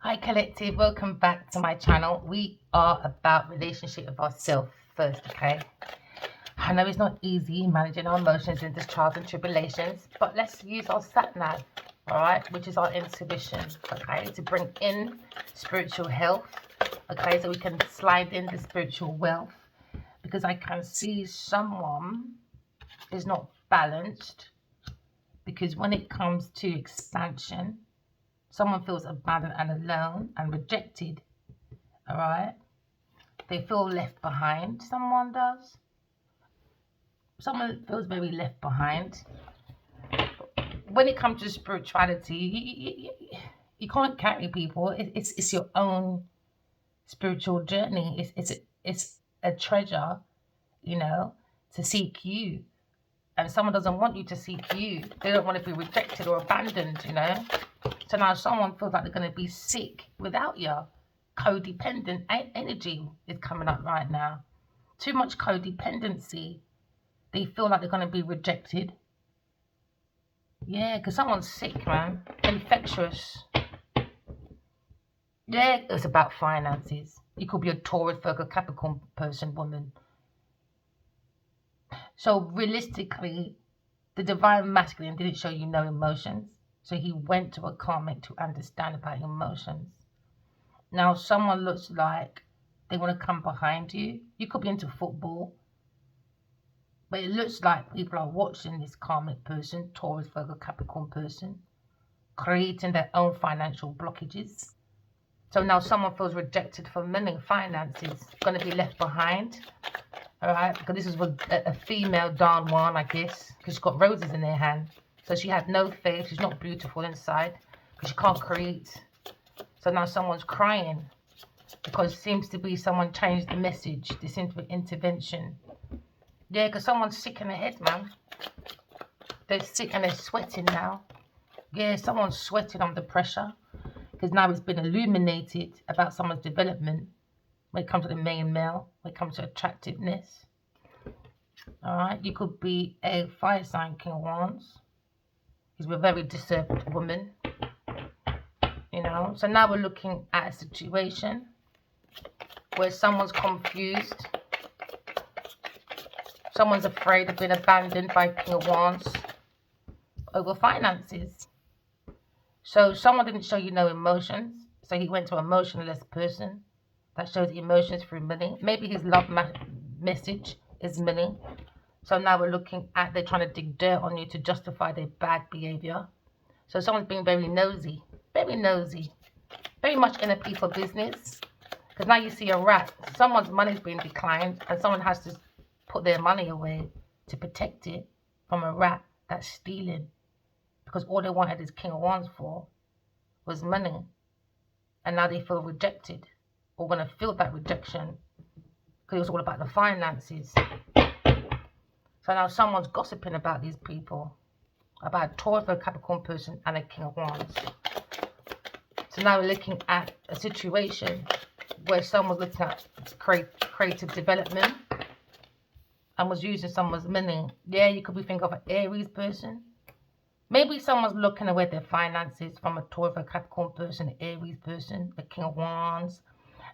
Hi collective, welcome back to my channel. We are about relationship with ourselves first, okay? I know it's not easy managing our emotions in this trials and tribulations, but let's use our sat nav, all right, which is our intuition, okay, to bring in spiritual health, okay, so we can slide in the spiritual wealth, because I can see someone is not balanced, because when it comes to expansion, someone feels abandoned and alone and rejected, all right? They feel left behind. Someone does. Someone feels very left behind. When it comes to spirituality, you can't carry people. It's your own spiritual journey. It's a treasure, you know, to seek you. And someone doesn't want you to seek you. They don't want to be rejected or abandoned, you know. So now someone feels like they're going to be sick without you. Codependent energy is coming up right now. Too much codependency. They feel like they're going to be rejected. Yeah, because someone's sick, man. Infectious. Yeah, it's about finances. You could be a Taurus, Virgo, Capricorn person, woman. So realistically, the divine masculine didn't show you no emotions. So he went to a karmic to understand about emotions. Now, someone looks like they want to come behind you. You could be into football. But it looks like people are watching this karmic person, Taurus, Virgo, Capricorn person, creating their own financial blockages. So now someone feels rejected for money, finances, going to be left behind. All right, because this is a female Don Juan, I guess, because she's got roses in her hand. So she had no faith. She's not beautiful inside because she can't create. So now someone's crying because it seems to be someone changed the message. This intervention. Yeah, because someone's sick in the head, man. They're sick and they're sweating now. Yeah, someone's sweating under pressure because now it's been illuminated about someone's development when it comes to the main male, when it comes to attractiveness. All right, you could be a fire sign, King of Wands. He's a very disturbed woman, you know. So now we're looking at a situation where someone's confused. Someone's afraid of being abandoned by King of Wands over finances. So someone didn't show you no emotions. So he went to an emotionless person that shows emotions through money. Maybe his love message is money. So now we're looking at they're trying to dig dirt on you to justify their bad behavior. So someone's being very nosy, very much in a people business. Because now you see a rat. Someone's money's being declined and someone has to put their money away to protect it from a rat that's stealing, because all they wanted this King of Wands for was money, and now they feel rejected or going to feel that rejection because it was all about the finances. So now someone's gossiping about these people, about a Taurus, a Capricorn person and a King of Wands. So now we're looking at a situation where someone's looking at creative development and was using someone's money. Yeah, you could be thinking of an Aries person. Maybe someone's looking away their finances from a Taurus, a Capricorn person, an Aries person, a King of Wands.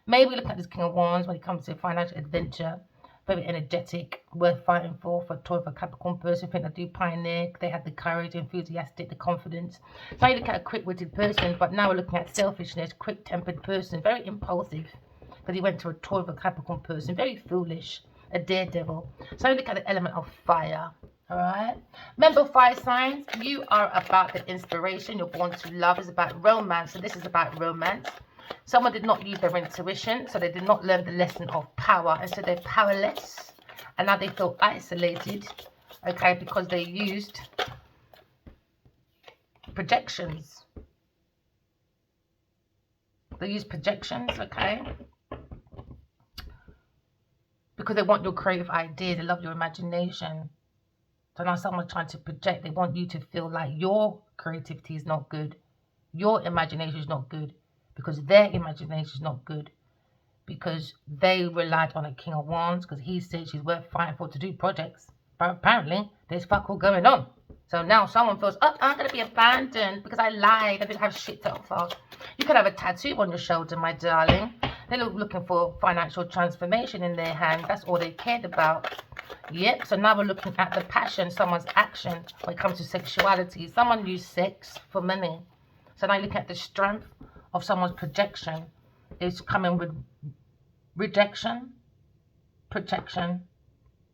Maybe look at this King of Wands when it comes to financial adventure. Very energetic, worth fighting for a Taurus, a Capricorn person. Think they do pioneer. They have the courage, enthusiastic, the confidence. So you look at a quick-witted person, but now we're looking at selfishness, quick-tempered person, very impulsive. Because he went to a Taurus, a Capricorn person, very foolish, a daredevil. So you look at the element of fire. All right. Remember, fire signs, you are about the inspiration. You're born to love. It's about romance. So this is about romance. Someone did not use their intuition, so they did not learn the lesson of power. And so they're powerless. And now they feel isolated, okay, because they used projections. They use projections, okay, because they want your creative idea. They love your imagination. So now someone's trying to project. They want you to feel like your creativity is not good. Your imagination is not good. Because their imagination is not good. Because they relied on a King of Wands. Because he said she's worth fighting for to do projects. But apparently, there's fuck all going on. So now someone feels, oh, I'm going to be abandoned because I lied. I didn't have shit to offer. You could have a tattoo on your shoulder, my darling. They're looking for financial transformation in their hand. That's all they cared about. Yep. So now we're looking at the passion, someone's action when it comes to sexuality. Someone used sex for money. So now you look at the strength of someone's projection. It's coming with rejection, protection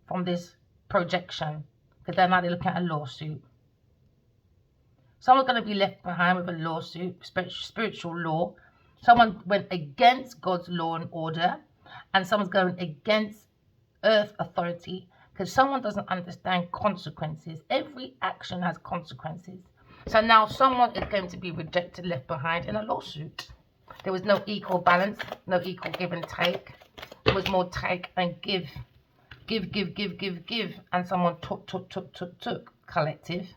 from this projection. Because then now they're looking at a lawsuit. Someone's going to be left behind with a lawsuit, spiritual law. Someone went against God's law and order. And someone's going against earth authority. Because someone doesn't understand consequences. Every action has consequences. So now someone is going to be rejected, left behind in a lawsuit. There was no equal balance, no equal give and take. It was more take and give. Give. And someone took. Collective,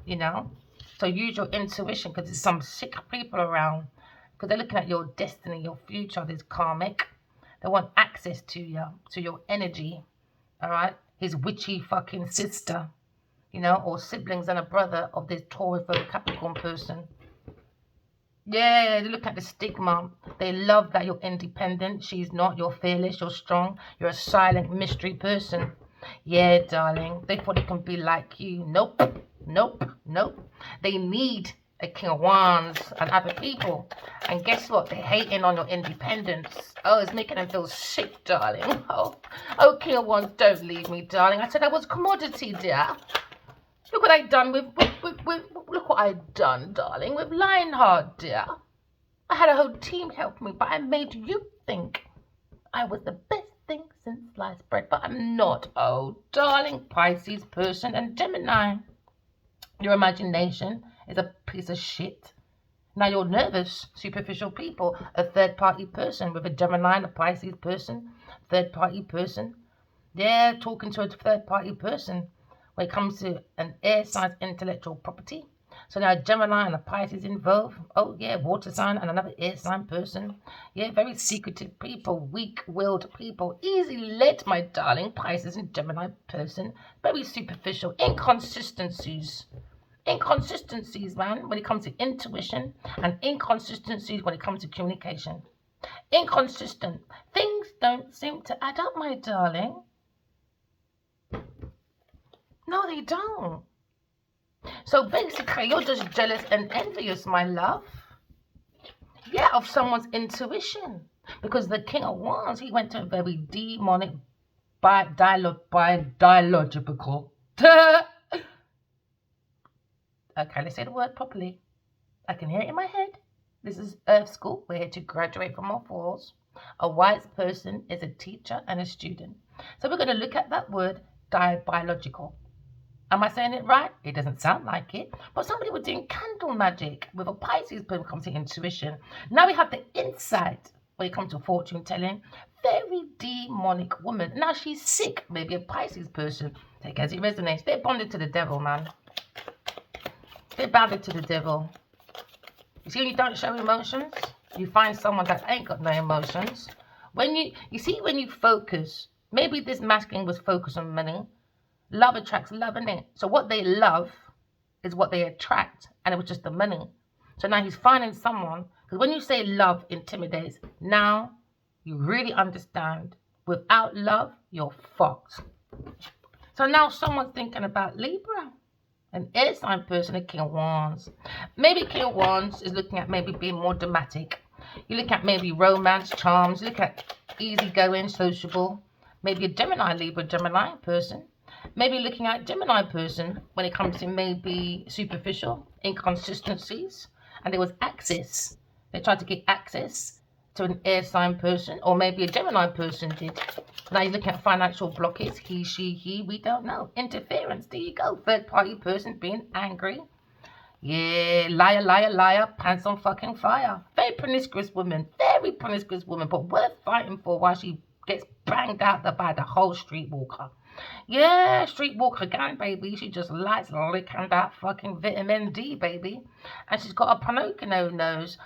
you know. So use your intuition because there's some sick people around. Because they're looking at your destiny, your future. There's karmic. They want access to you, to your energy. All right. His witchy fucking sister, you know, or siblings and a brother of this Taurus or Capricorn person. Yeah, they look at the stigma. They love that you're independent. She's not. You're fearless. You're strong. You're a silent mystery person. Yeah, darling. They thought it can be like you. Nope. They need a King of Wands and other people. And guess what? They're hating on your independence. Oh, it's making them feel sick, darling. Oh, King of Wands, don't leave me, darling. I said I was commodity, dear. Look what I've done look what I've done, darling, with Lionheart, dear. I had a whole team help me, but I made you think I was the best thing since sliced bread, but I'm not. Oh, darling, Pisces person and Gemini. Your imagination is a piece of shit. Now you're nervous, superficial people, a third-party person with a Gemini and a Pisces person, third-party person. They're talking to a third-party person when it comes to an air sign's intellectual property. So now a Gemini and a Pisces involved. Oh, yeah, water sign and another air sign person. Yeah, very secretive people, weak-willed people, easily led, my darling, Pisces and Gemini person. Very superficial, inconsistencies. Inconsistencies, man, when it comes to intuition, and inconsistencies when it comes to communication. Inconsistent. Things don't seem to add up, my darling. No, they don't. So basically, you're just jealous and envious, my love. Yeah, of someone's intuition. Because the King of Wands, he went to a very demonic, dialogical. Okay, let's say the word properly. I can hear it in my head. This is Earth School. We're here to graduate from our falls. A wise person is a teacher and a student. So we're going to look at that word, biological. Am I saying it right? It doesn't sound like it. But somebody was doing candle magic with a Pisces when it comes to intuition. Now we have the insight when it comes to fortune telling. Very demonic woman. Now she's sick. Maybe a Pisces person. Take it as it resonates. They're bonded to the devil, man. They're bounded to the devil. You see when you don't show emotions, you find someone that ain't got no emotions. When you focus, maybe this masculine was focused on money. Love attracts love, innit? So what they love is what they attract, and it was just the money. So now he's finding someone, because when you say love intimidates, now you really understand. Without love, you're fucked. So now someone's thinking about Libra. An air sign person, a King of Wands. Maybe King of Wands is looking at maybe being more dramatic. You look at maybe romance, charms. You look at easygoing, sociable. Maybe a Gemini person. Maybe looking at Gemini person when it comes to maybe superficial inconsistencies. And there was access. They tried to get access to an air sign person, or maybe a Gemini person did. Now you're looking at financial blockage, he, she, he, we don't know. Interference, there you go. Third party person being angry. Yeah, liar, pants on fucking fire. Very promiscuous woman, but worth fighting for while she gets banged out by the whole streetwalker. Yeah, streetwalker gang, baby. She just likes licking that fucking vitamin D, baby. And she's got a Pinocchio nose.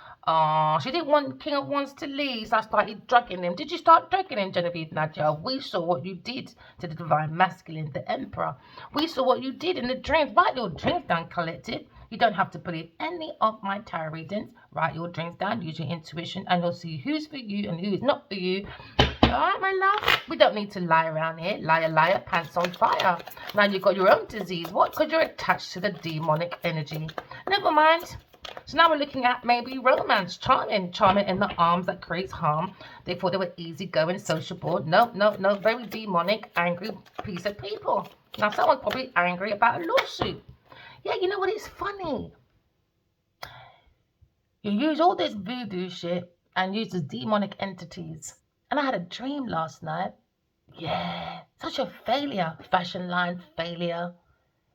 She didn't want King of Wands to leave, so I started drugging him. Did you start drugging him, Genevieve Nadia? We saw what you did to the divine masculine, the emperor. We saw what you did in the dreams. Write your dreams down, collective. You don't have to believe any of my tarot readings. Write your dreams down, use your intuition, and you'll see who's for you and who is not for you. Alright, my love? We don't need to lie around here. Liar, liar, pants on fire. Now you've got your own disease. What? Because you're attached to the demonic energy. Never mind. So now we're looking at maybe romance. Charming. Charming in the arms that creates harm. They thought they were easygoing, sociable. No, no, no. Very demonic, angry piece of people. Now someone's probably angry about a lawsuit. Yeah, you know what? It's funny. You use all this voodoo shit and use the demonic entities. And I had a dream last night. Yeah, such a failure. Fashion line failure.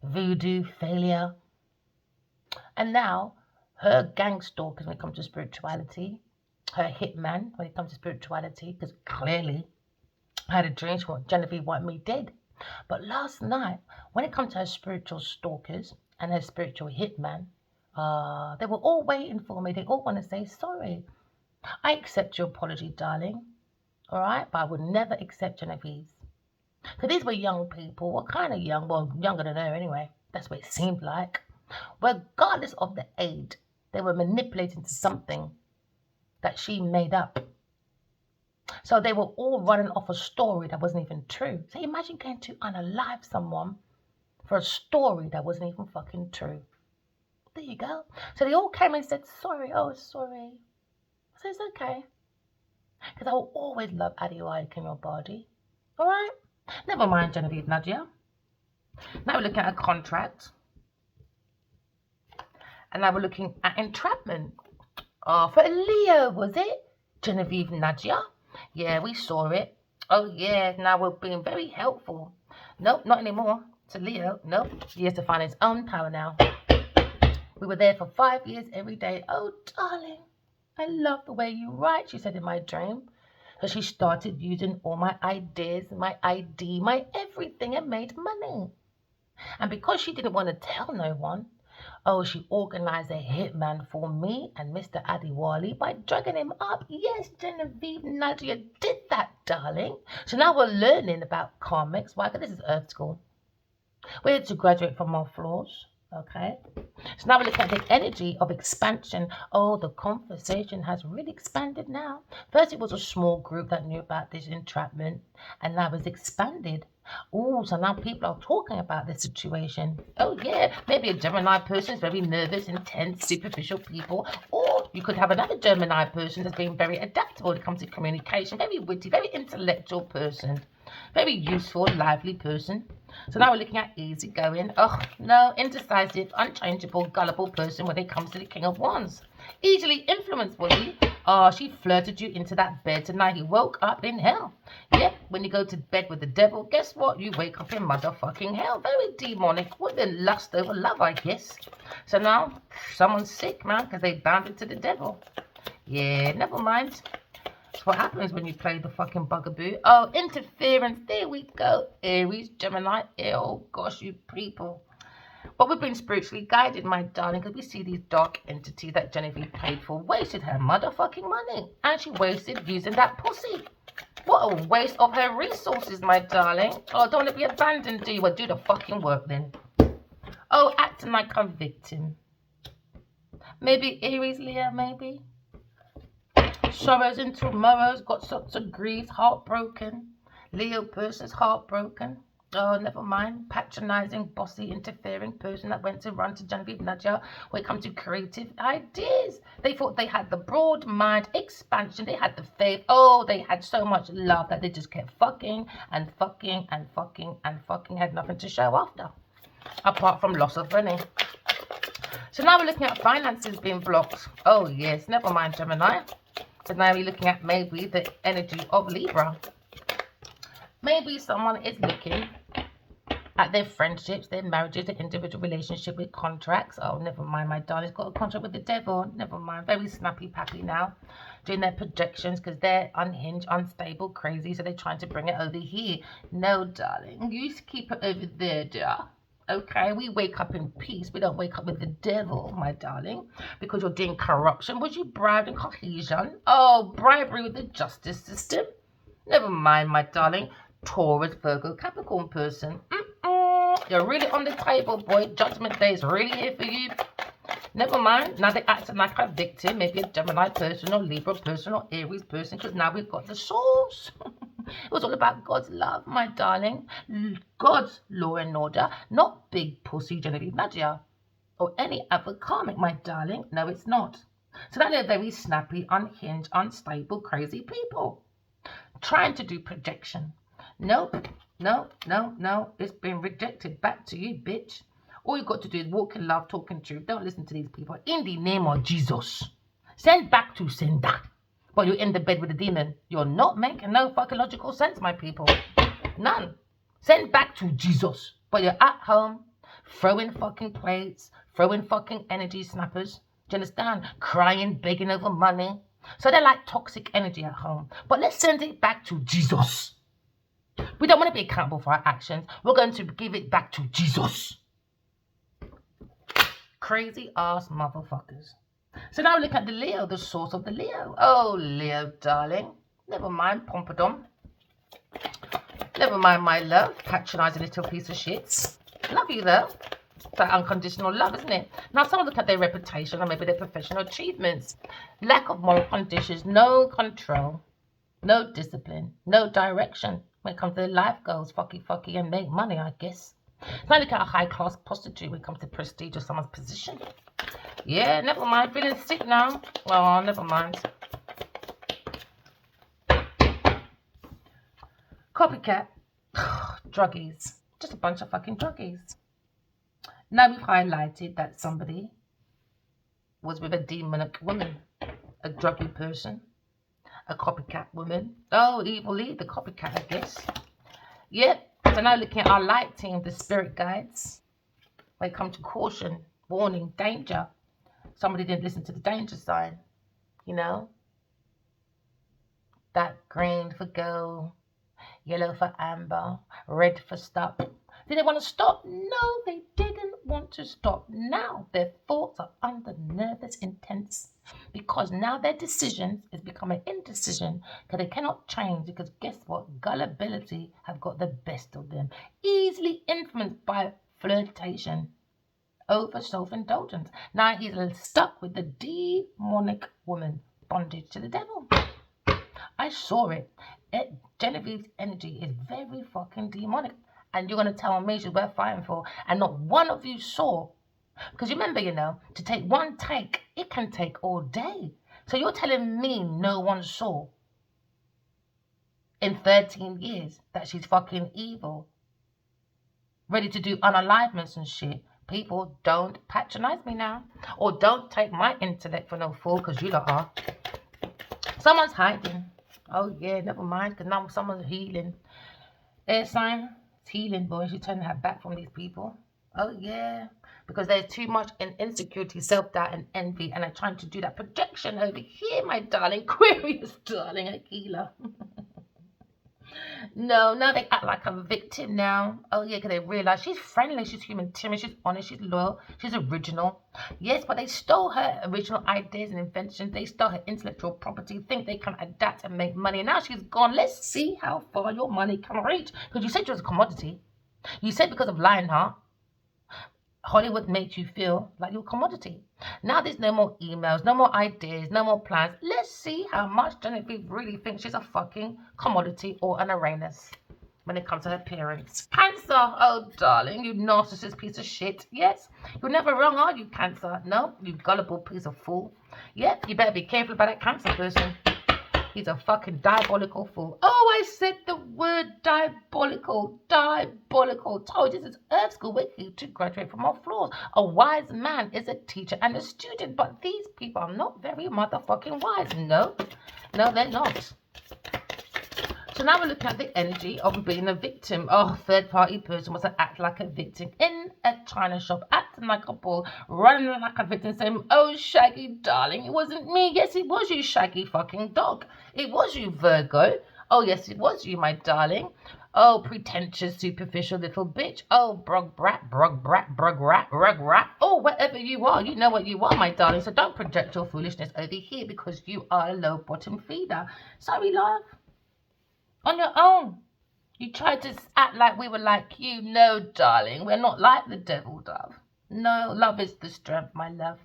Voodoo failure. And now her gang stalkers when it comes to spirituality. Her hitman when it comes to spirituality. Because clearly I had a dream she wanted Genevieve wanted me dead. But last night, when it comes to her spiritual stalkers and her spiritual hitman, they were all waiting for me. They all want to say sorry. I accept your apology, darling. All right, but I would never accept Genevieve's. Because these were young people. What kind of young? Well, younger than her anyway. That's what it seemed like. Regardless of the age, they were manipulating to something that she made up. So they were all running off a story that wasn't even true. So imagine going to unalive someone for a story that wasn't even fucking true. There you go. So they all came and said, sorry, oh, sorry. So it's okay. Because I will always love Adiwalik in your body. All right? Never mind, Genevieve Nadia. Now we're looking at a contract. And now we're looking at entrapment. For a Leo, was it? Genevieve Nadia? Yeah, we saw it. Oh, yeah, now we're being very helpful. Nope, not anymore. To Leo, nope. He has to find his own power now. We were there for 5 years every day. Oh, darling, I love the way you write, she said in my dream. So she started using all my ideas, my ID, my everything, and made money. And because she didn't want to tell no one, she organized a hitman for me and Mr. Adiwali by drugging him up. Yes, Genevieve Nadia did that, darling. So now we're learning about karmics. Why? Because this is Earth School. We're here to graduate from our flaws. Okay, so now we're looking at the energy of expansion. Oh, the conversation has really expanded now. First, it was a small group that knew about this entrapment, and now it's expanded. Oh, so now people are talking about this situation. Oh, yeah, maybe a Gemini person is very nervous, intense, superficial people. Or you could have another Gemini person that's being very adaptable when it comes to communication, very witty, very intellectual person, very useful, lively person. So now we're looking at easygoing. Oh, no, indecisive, unchangeable, gullible person when it comes to the King of Wands. Easily influenced, was he? She flirted you into that bed tonight. He woke up in hell. Yep, when you go to bed with the devil, guess what? You wake up in motherfucking hell. Very demonic. Wouldn't lust over love, I guess. So now, someone's sick, man, because they bound it to the devil. Yeah, never mind. That's what happens when you play the fucking bugaboo. Oh, interference. There we go. Aries, Gemini. Oh, gosh, you people. But we've been spiritually guided, my darling, because we see these dark entities that Genevieve paid for. Wasted her motherfucking money. And she wasted using that pussy. What a waste of her resources, my darling. Oh, don't want to be abandoned, do you? Well, do the fucking work then. Oh, acting like a victim. Maybe Aries, Leo, maybe. Sorrows and tomorrows, got sorts of grief, heartbroken. Leo person's heartbroken. Oh, never mind. Patronizing, bossy, interfering person that went to run to Genevieve Nadia when it comes to creative ideas. They thought they had the broad mind, expansion, they had the faith. Oh, they had so much love that they just kept fucking and fucking and fucking and fucking, had nothing to show after, apart from loss of money. So now we're looking at finances being blocked. Oh, yes, never mind, Gemini. So now we're looking at maybe the energy of Libra. Maybe someone is looking At their friendships, their marriages, their individual relationship with contracts. Oh, never mind, my darling's got a contract with the devil. Never mind. Very snappy pappy now. Doing their projections because they're unhinged, unstable, crazy. So they're trying to bring it over here. No, darling. You keep it over there, dear. Okay, we wake up in peace. We don't wake up with the devil, my darling, because you're doing corruption. Was you bribed in cohesion? Oh, bribery with the justice system? Never mind, my darling. Taurus, Virgo, Capricorn person. You're really on the table, boy. Judgment Day is really here for you. Never mind. Now they're acting like a victim. Maybe a Gemini person or Libra person or Aries person, because now we've got the source. It was all about God's love, my darling. God's law and order, not big pussy Genevieve Nadia or any other karmic, my darling. No, it's not. So now they're very snappy, unhinged, unstable, crazy people trying to do projection. Nope. No. It's been rejected. Back to you, bitch. All you got to do is walk in love, talk in truth. Don't listen to these people. In the name of Jesus. Send back to sender. But you're in the bed with a demon. You're not making no fucking logical sense, my people. None. Send back to Jesus. But you're at home, throwing fucking plates, throwing fucking energy snappers. Do you understand? Crying, begging over money. So they're like toxic energy at home. But let's send it back to Jesus. We don't want to be accountable for our actions. We're going to give it back to Jesus. Crazy ass motherfuckers. So now look at the Leo, the source of the Leo. Oh, Leo, darling. Never mind, Pompadour. Never mind, my love. Patronizing little piece of shit. Love you, though. It's like unconditional love, isn't it? Now, someone look at their reputation or maybe their professional achievements. Lack of moral conditions, no control, no discipline, no direction. When it comes to their life goals, fucky, and make money, I guess. Now look at a high-class prostitute when it comes to prestige or someone's position. Yeah, never mind. Feeling sick now. Oh, never mind. Copycat. Druggies. Just a bunch of fucking druggies. Now we've highlighted that somebody was with a demonic woman, a druggy person, a copycat woman. Oh, Evil Eve, the copycat, I guess. Yep. So now looking at our light team, the spirit guides. When it comes to caution, warning, danger. Somebody didn't listen to the danger sign. You know? That green for go, yellow for amber, red for stop. Did they want to stop? No, they didn't want to stop. Now their thoughts are under nervous intense because now their decision is becoming indecision because they cannot change because guess what? Gullibility have got the best of them. Easily influenced by flirtation over self-indulgence. Now he's stuck with the demonic woman, bondage to the devil. I saw it. Genevieve's energy is very fucking demonic. And you're going to tell me she's worth fighting for. And not one of you saw. Because remember, you know, to take one take, it can take all day. So you're telling me no one saw in 13 years that she's fucking evil. Ready to do unalivements and shit. People, don't patronize me now. Or don't take my intellect for no fool, because you lot are. Someone's hiding. Oh, yeah, never mind, because now someone's healing. Air sign, it's healing, boys. You turn her back from these people. Oh, yeah, because there's too much insecurity, self-doubt, and envy, and I'm trying to do that projection over here, my darling. Aquarius, darling, Aquila. No, now they act like a victim now. Oh, yeah, because they realize she's friendly, she's humanitarian, she's honest, she's loyal, she's original. Yes, but they stole her original ideas and inventions. They stole her intellectual property, think they can adapt and make money. Now she's gone. Let's see how far your money can reach. Because you said you was a commodity. You said because of Lionheart, Hollywood made you feel like you're a commodity. Now there's no more emails, no more ideas, no more plans. Let's see how much Genevieve really thinks she's a fucking commodity or an Uranus when it comes to her appearance. Cancer, oh darling, you narcissist piece of shit. Yes, you're never wrong, are you, Cancer? No, you gullible piece of fool. Yep, you better be careful about that Cancer person. He's a fucking diabolical fool. Oh, I said the word diabolical. Diabolical. Told you this is Earth School. We're here to graduate from our floors. A wise man is a teacher and a student. But these people are not very motherfucking wise. No. No, they're not. So now we're looking at the energy of being a victim. Oh, third-party person was to act like a victim in a china shop, acting like a bull, running like a victim, saying, oh, Shaggy, darling, it wasn't me. Yes, it was you, Shaggy fucking dog. It was you, Virgo. Oh, yes, it was you, my darling. Oh, pretentious, superficial little bitch. Oh, brug brat, brug brat, brug rat, rug rat. Oh, whatever you are, you know what you are, my darling. So don't project your foolishness over here because you are a low bottom feeder. Sorry, love. On your own. You tried to act like we were like you. No, darling, we're not like the devil dove. No, love is the strength, my love.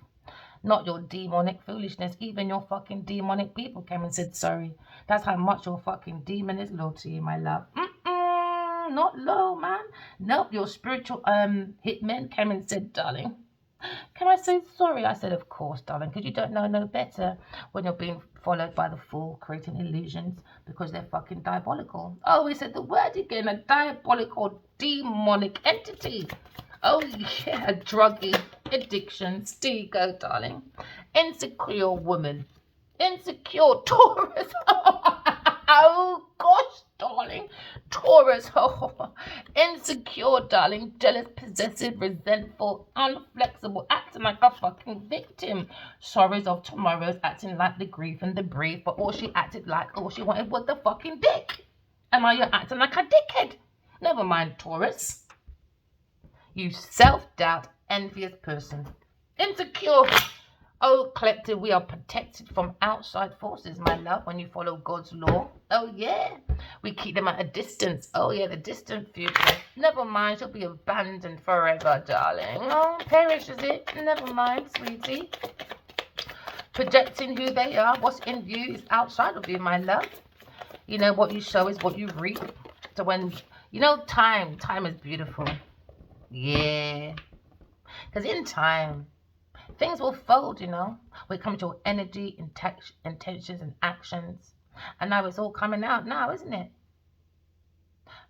Not your demonic foolishness. Even your fucking demonic people came and said sorry. That's how much your fucking demon is low to you, my love. Not low, man. Nope, your spiritual hitmen came and said, darling, can I say sorry? I said, of course, darling, because you don't know no better when you're being followed by the fool, creating illusions because they're fucking diabolical. Oh, we said the word again, a diabolical, demonic entity. Oh, yeah, druggy, addictions. There you go, darling. Insecure woman. Insecure Taurus. Oh, gosh, darling. Taurus. Oh, insecure, darling. Jealous, possessive, resentful, unflexible, acting like a fucking victim. Sorrows of tomorrows, acting like the grief and the bereaved, but all she acted like, all she wanted was the fucking dick. And now you're acting like a dickhead. Never mind, Taurus. You self-doubt, envious person. Insecure. Oh, collective, we are protected from outside forces, my love, when you follow God's law. Oh, yeah. We keep them at a distance. Oh, yeah, the distant future. Never mind, she'll be abandoned forever, darling. Oh, perish is it? Never mind, sweetie. Projecting who they are, what's in view is outside of you, my love. You know, what you sow is what you reap. So when, you know, time is beautiful. Yeah. Because in time, things will fold, you know. When it comes to your energy, intentions, and actions. And now it's all coming out now, isn't it?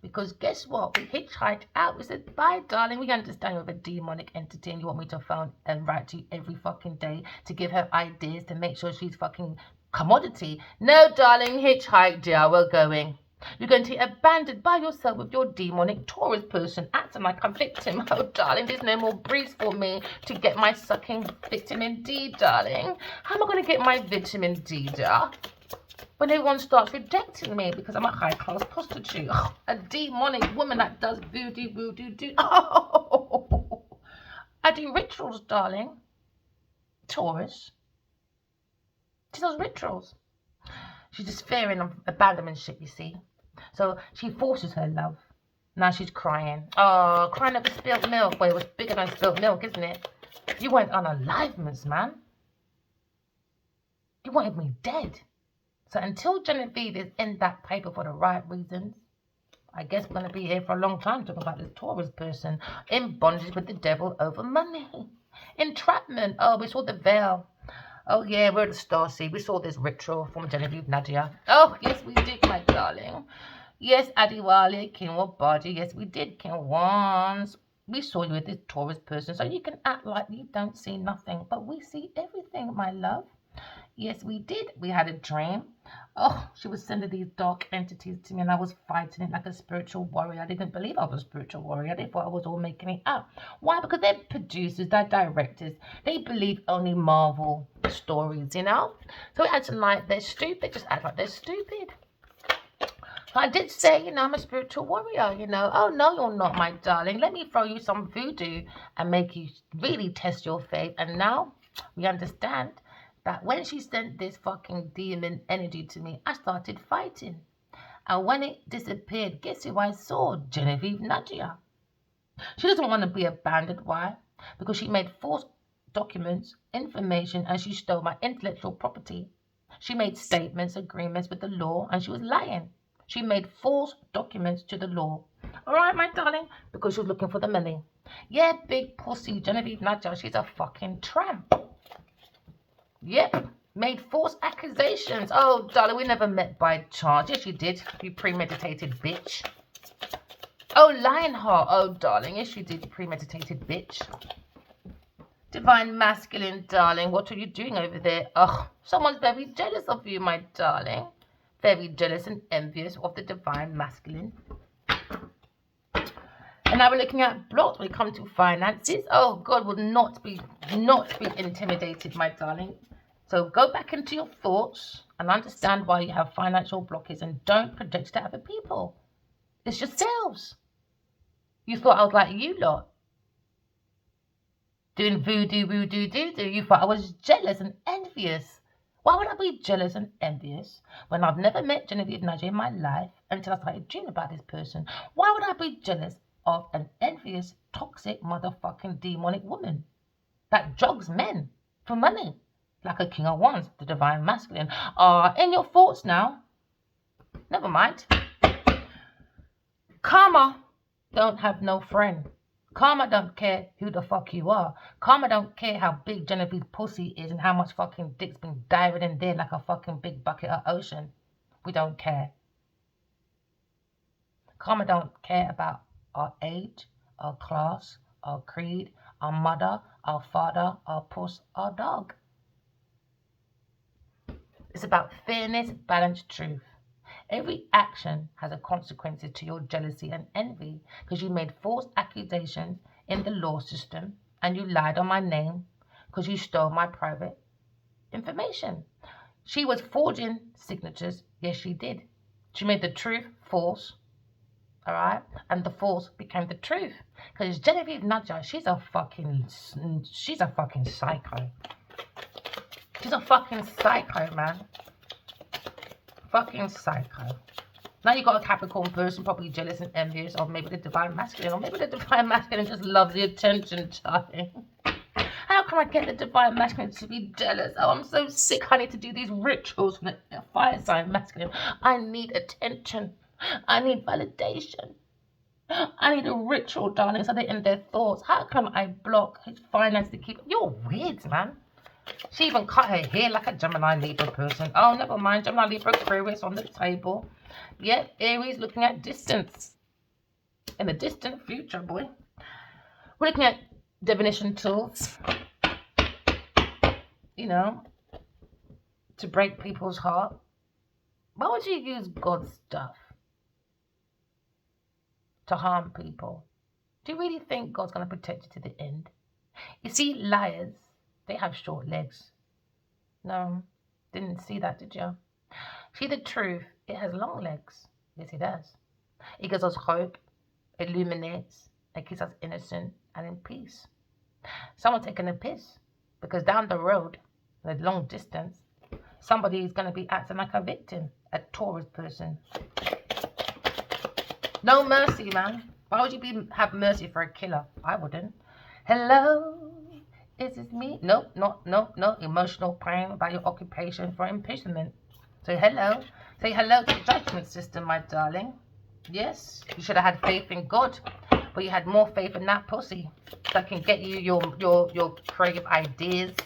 Because guess what? We hitchhiked out. We said, bye, darling. We understand you're a demonic entity and you want me to phone and write to you every fucking day to give her ideas to make sure she's fucking commodity. No, darling, hitchhike, dear. We're going. You're going to be abandoned by yourself with your demonic Taurus person acting like a victim. Oh, darling, there's no more breeze for me to get my sucking vitamin D, darling. How am I going to get my vitamin D, dear? When everyone starts rejecting me because I'm a high-class prostitute. Oh, a demonic woman that does voodoo. Oh, I do rituals, darling. Taurus. She does rituals. She's just fearing of abandonment shit, you see. So she forces her love. Now she's crying. Oh, crying over spilt milk. Well, it was bigger than spilt milk, isn't it? You went on aliveness, man. You wanted me dead. So until Genevieve is in that paper for the right reasons, I guess we're going to be here for a long time talking about this Taurus person in bondage with the devil over money. Entrapment. Oh, we saw the veil. Oh, yeah, we're the starseed. We saw this ritual from Genevieve Nadia. Oh, yes, we did, my darling. Yes, Adiwale, King Wabadi. Yes, we did, King Wands. We saw you with this Taurus person, so you can act like you don't see nothing. But we see everything, my love. Yes, we did. We had a dream. Oh, she was sending these dark entities to me, and I was fighting it like a spiritual warrior. I didn't believe I was a spiritual warrior. They thought I was all making it up. Why? Because they're producers, they're directors. They believe only Marvel stories, you know? So it acting like they're stupid. Just act like they're stupid. I did say, you know, I'm a spiritual warrior, you know. Oh, no, you're not, my darling. Let me throw you some voodoo and make you really test your faith. And now we understand that when she sent this fucking demon energy to me, I started fighting. And when it disappeared, guess who I saw? Genevieve Nadia. She doesn't want to be abandoned. Why? Because she made false documents, information, and she stole my intellectual property. She made statements, agreements with the law, and she was lying. She made false documents to the law. All right, my darling, because she was looking for the money. Yeah, big pussy Genevieve Nadia, she's a fucking tramp. Yep, made false accusations. Oh, darling, we never met by chance. Yes, you did, you premeditated bitch. Oh, Lionheart. Oh, darling, yes, you did, you premeditated bitch. Divine masculine, darling, what are you doing over there? Oh, someone's very jealous of you, my darling. very jealous and envious of the divine masculine. And now we're looking at blocks when it comes to finances. Oh, God will not be intimidated, my darling. So go back into your thoughts and understand why you have financial blockages, and don't project it to other people. It's yourselves. You thought I was like you lot, doing voodoo, doo-doo. You thought I was jealous and envious. Why would I be jealous and envious when I've never met Genevieve Nudge in my life until I started dreaming about this person? Why would I be jealous of an envious, toxic, motherfucking demonic woman that jogs men for money like a king of wands, the divine masculine? In your thoughts now. Never mind. Karma don't have no friend. Karma don't care who the fuck you are. Karma don't care how big Genevieve's pussy is and how much fucking dick's been diving in there like a fucking big bucket of ocean. We don't care. Karma don't care about our age, our class, our creed, our mother, our father, our puss, our dog. It's about fairness, balance, truth. Every action has a consequence to your jealousy and envy, because you made false accusations in the law system and you lied on my name because you stole my private information. She was forging signatures. Yes, she did. She made the truth false. All right, and the false became the truth. Because Genevieve Nudger, she's a fucking psycho. She's a fucking psycho, man. Fucking psycho. Now you got a Capricorn person probably jealous and envious of maybe the divine masculine, or maybe the divine masculine just loves the attention, darling. How can I get the divine masculine to be jealous? Oh, I'm so sick. I need to do these rituals for the fire sign masculine. I need attention. I need validation. I need a ritual, darling, so they end their thoughts. How come I block his finance to keep... You're weird, man. She even cut her hair like a Gemini Libra person. Oh, never mind. Gemini Libra Aquarius on the table. Yep, Aries looking at distance. In the distant future, boy. We're looking at divination tools. You know, to break people's heart. Why would you use God's stuff to harm people? Do you really think God's going to protect you to the end? You see, liars, they have short legs. No, didn't see that, did you? See, the truth, it has long legs. Yes, it does. It gives us hope, illuminates, it keeps us innocent and in peace. Someone taking a piss, because down the road, a long distance, somebody is going to be acting like a victim, a Taurus person. No mercy, man. Why would you have mercy for a killer? I wouldn't. Hello, is this me? No. Emotional pain about your occupation for imprisonment. Say hello. Say hello to the judgment system, my darling. Yes, you should have had faith in God, but you had more faith in that pussy that can get you your creative ideas,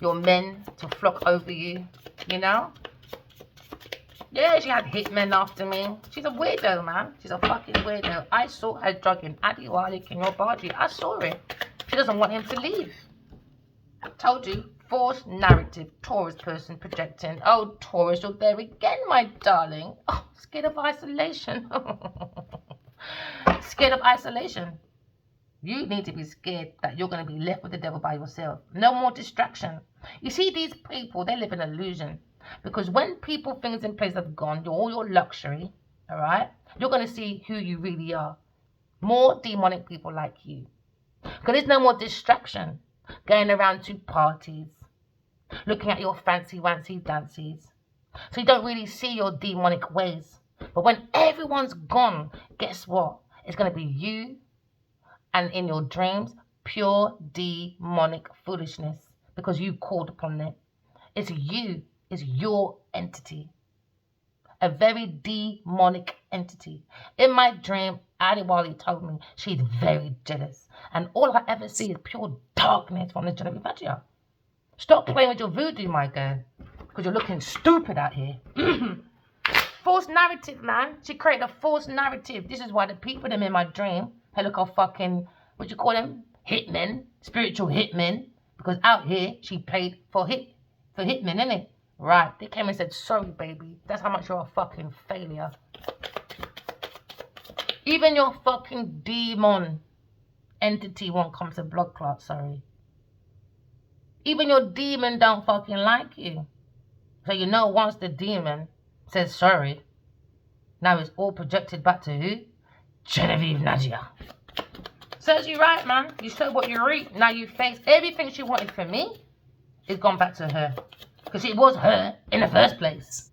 your men to flock over you, you know? Yeah, she had hitmen after me. She's a weirdo, man. She's a fucking weirdo. I saw her drugging Adiwali King Obaji. I saw it. She doesn't want him to leave. I told you. False narrative. Taurus person projecting. Oh, Taurus, you're there again, my darling. Oh, scared of isolation. Scared of isolation. You need to be scared that you're going to be left with the devil by yourself. No more distraction. You see, these people, they live in illusion. Because when people, things in place have gone, all your luxury, all right, you're going to see who you really are. More demonic people like you. Because there's no more distraction. Going around to parties. Looking at your fancy-wancy dances. So you don't really see your demonic ways. But when everyone's gone, guess what? It's going to be you and in your dreams, pure demonic foolishness. Because you called upon it. It's you. It's your entity. A very demonic entity. In my dream, Adiwali told me she's very jealous. And all I ever see is pure darkness from the Genevieve Nudger. Stop playing with your voodoo, my girl. Because you're looking stupid out here. False narrative, man. She created a false narrative. This is why the people them in my dream, they look all fucking, what you call them? Hitmen. Spiritual hitmen. Because out here, she paid for hitmen, innit? Right. They came and said, sorry, baby. That's how much you're a fucking failure. Even your fucking demon entity won't come to blood clot, sorry. Even your demon don't fucking like you. So you know once the demon says sorry, now it's all projected back to who? Genevieve Nadia. Serves you right, man. You show what you reap. Now you face everything she wanted from me. It's gone back to her. Because it was her in the first place.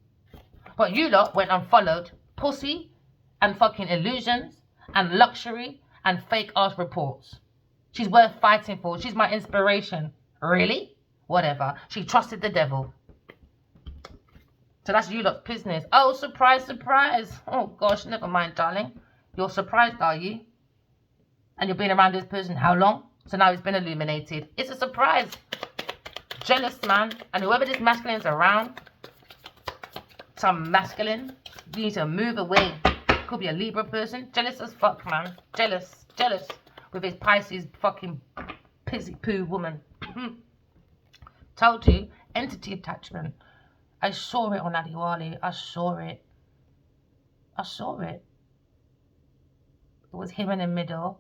But you lot went and followed pussy and fucking illusions and luxury and fake ass reports. She's worth fighting for. She's my inspiration. Really? Whatever. She trusted the devil. So that's you lot's business. Oh, surprise, surprise. Oh, gosh, never mind, darling. You're surprised, are you? And you've been around this person how long? So now it's been illuminated. It's a surprise. Jealous man. And whoever this masculine's around, some masculine, you need to move away. Could be a Libra person. Jealous as fuck, man. Jealous. Jealous. With his Pisces fucking pissy poo woman. Told you. Entity attachment. I saw it on Adiwali. I saw it. I saw it. It was him in the middle.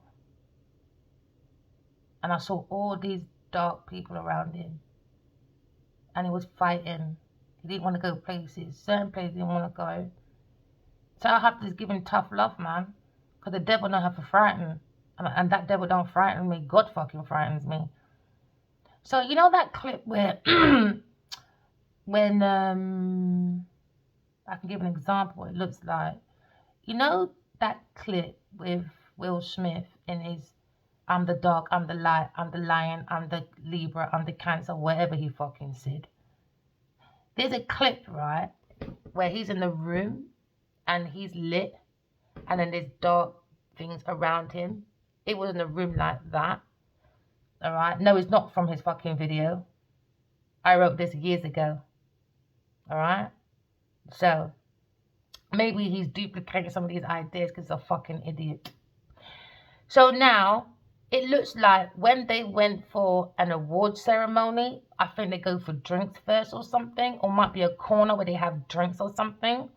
And I saw all these dark people around him. And he was fighting. He didn't want to go places. Certain places he didn't want to go. So I have to give him tough love, man. Because the devil don't have to frighten. And that devil don't frighten me. God fucking frightens me. So you know that clip where... when... I can give an example. It looks like... You know that clip with Will Smith in his... I'm the dog, I'm the light, I'm the lion, I'm the Libra, I'm the Cancer, whatever he fucking said. There's a clip, right, where he's in the room and he's lit and then there's dark things around him. It was in a room like that, all right? No, it's not from his fucking video. I wrote this years ago, all right? So, maybe he's duplicating some of these ideas because he's a fucking idiot. So now... It looks like when they went for an award ceremony, I think they go for drinks first or something, or might be a corner where they have drinks or something.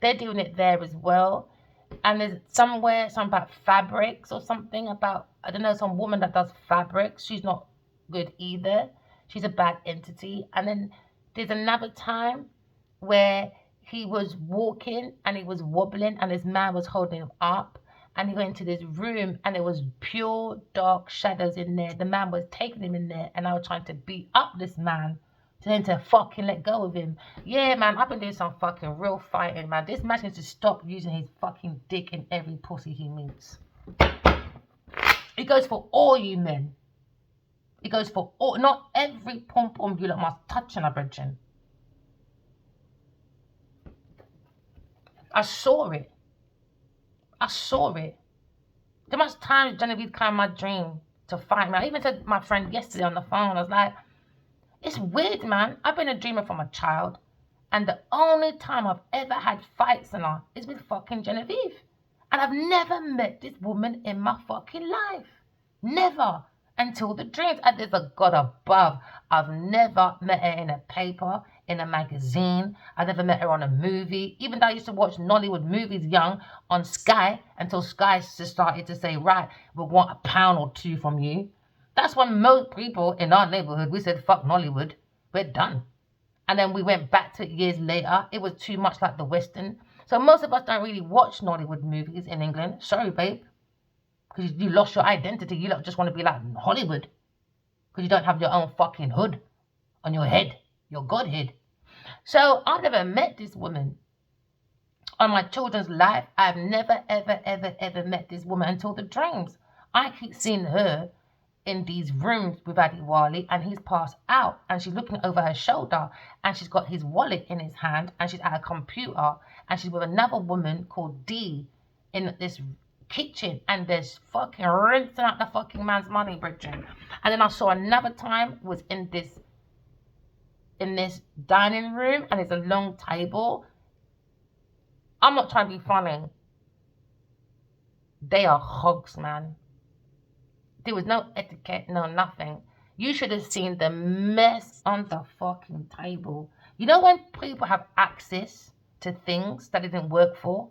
They're doing it there as well. And there's somewhere, something about fabrics or something about, I don't know, some woman that does fabrics. She's not good either. She's a bad entity. And then there's another time where he was walking and he was wobbling and his man was holding him up. And he went into this room and there was pure dark shadows in there. The man was taking him in there and I was trying to beat up this man to him to fucking let go of him. Yeah, man, I've been doing some fucking real fighting, man. This man needs to stop using his fucking dick in every pussy he meets. It goes for all you men. It goes for all, not every pom-pom you lot must touch on a brethren. I saw it. I saw it. There much times Genevieve came in my dream to fight me. I even said to my friend yesterday on the phone, I was like, it's weird, man. I've been a dreamer from a child. And the only time I've ever had fights in her is with fucking Genevieve. And I've never met this woman in my fucking life. Never. Until the dreams. And there's a God above. I've never met her in a paper, in a magazine. I've never met her on a movie. Even though I used to watch Nollywood movies young on Sky, until Sky just started to say, right, we want £1 or 2 from you. That's when most people in our neighborhood, we said, fuck Nollywood. We're done. And then we went back to it years later. It was too much like the Western. So most of us don't really watch Nollywood movies in England. Sorry, babe. Because you lost your identity. You don't just want to be like Hollywood. Because you don't have your own fucking hood on your head. Your godhead. So I've never met this woman. On my children's life, I've never, ever, ever, ever met this woman until the dreams. I keep seeing her in these rooms with Adiwali and he's passed out and she's looking over her shoulder and she's got his wallet in his hand and she's at a computer and she's with another woman called Dee in this kitchen and there's fucking rinsing out the fucking man's money, Bridget. And then I saw another time was in this dining room and it's a long table. I'm not trying to be funny. They are hogs, man. There was no etiquette, no nothing. You should have seen the mess on the fucking table. You know when people have access to things that it didn't work for?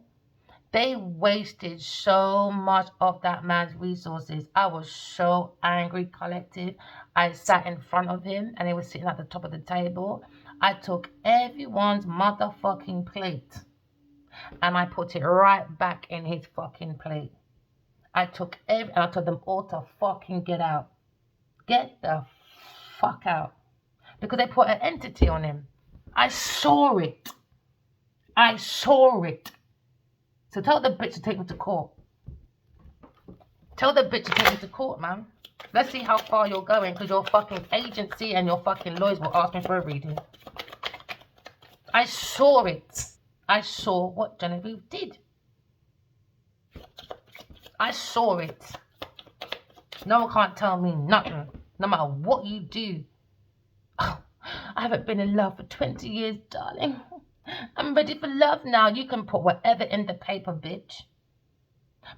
They wasted so much of that man's resources. I was so angry, collective. I sat in front of him and he was sitting at the top of the table. I took everyone's motherfucking plate and I put it right back in his fucking plate. I told them all to fucking get out. Get the fuck out. Because they put an entity on him. I saw it. I saw it. So tell the bitch to take me to court. Tell the bitch to take me to court, man. Let's see how far you're going, because your fucking agency and your fucking lawyers will ask me for a reading. I saw it. I saw what Genevieve did. I saw it. No one can't tell me nothing, no matter what you do. Oh, I haven't been in love for 20 years, darling. I'm ready for love now. You can put whatever in the paper, bitch.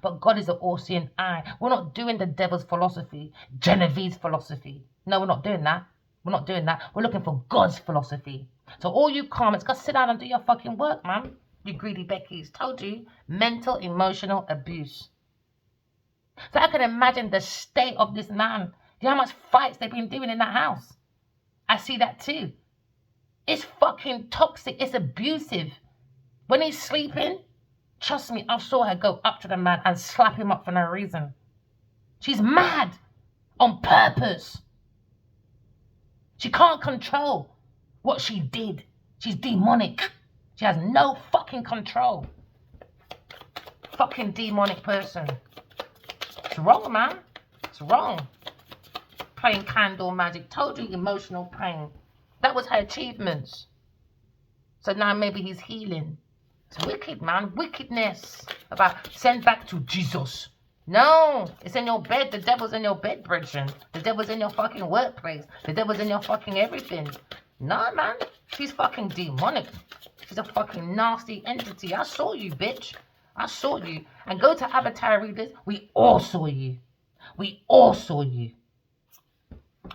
But God is an all-seeing eye. We're not doing the devil's philosophy, Genevieve's philosophy. No, we're not doing that. We're not doing that. We're looking for God's philosophy. So all you karmics, go sit down and do your fucking work, man. You greedy Beckies. Told you. Mental, emotional abuse. So I can imagine the state of this man. Do you know how much fights they've been doing in that house? I see that too. It's fucking toxic. It's abusive. When he's sleeping, trust me, I saw her go up to the man and slap him up for no reason. She's mad on purpose. She can't control what she did. She's demonic. She has no fucking control. Fucking demonic person. It's wrong, man. It's wrong. Playing candle magic. Told you, emotional pain. That was her achievements. So now maybe he's healing. It's wicked, man. Wickedness. About send back to Jesus. No. It's in your bed. The devil's in your bed, brethren. The devil's in your fucking workplace. The devil's in your fucking everything. No, man. She's fucking demonic. She's a fucking nasty entity. I saw you, bitch. I saw you. And go to avatar readers. We all saw you. We all saw you.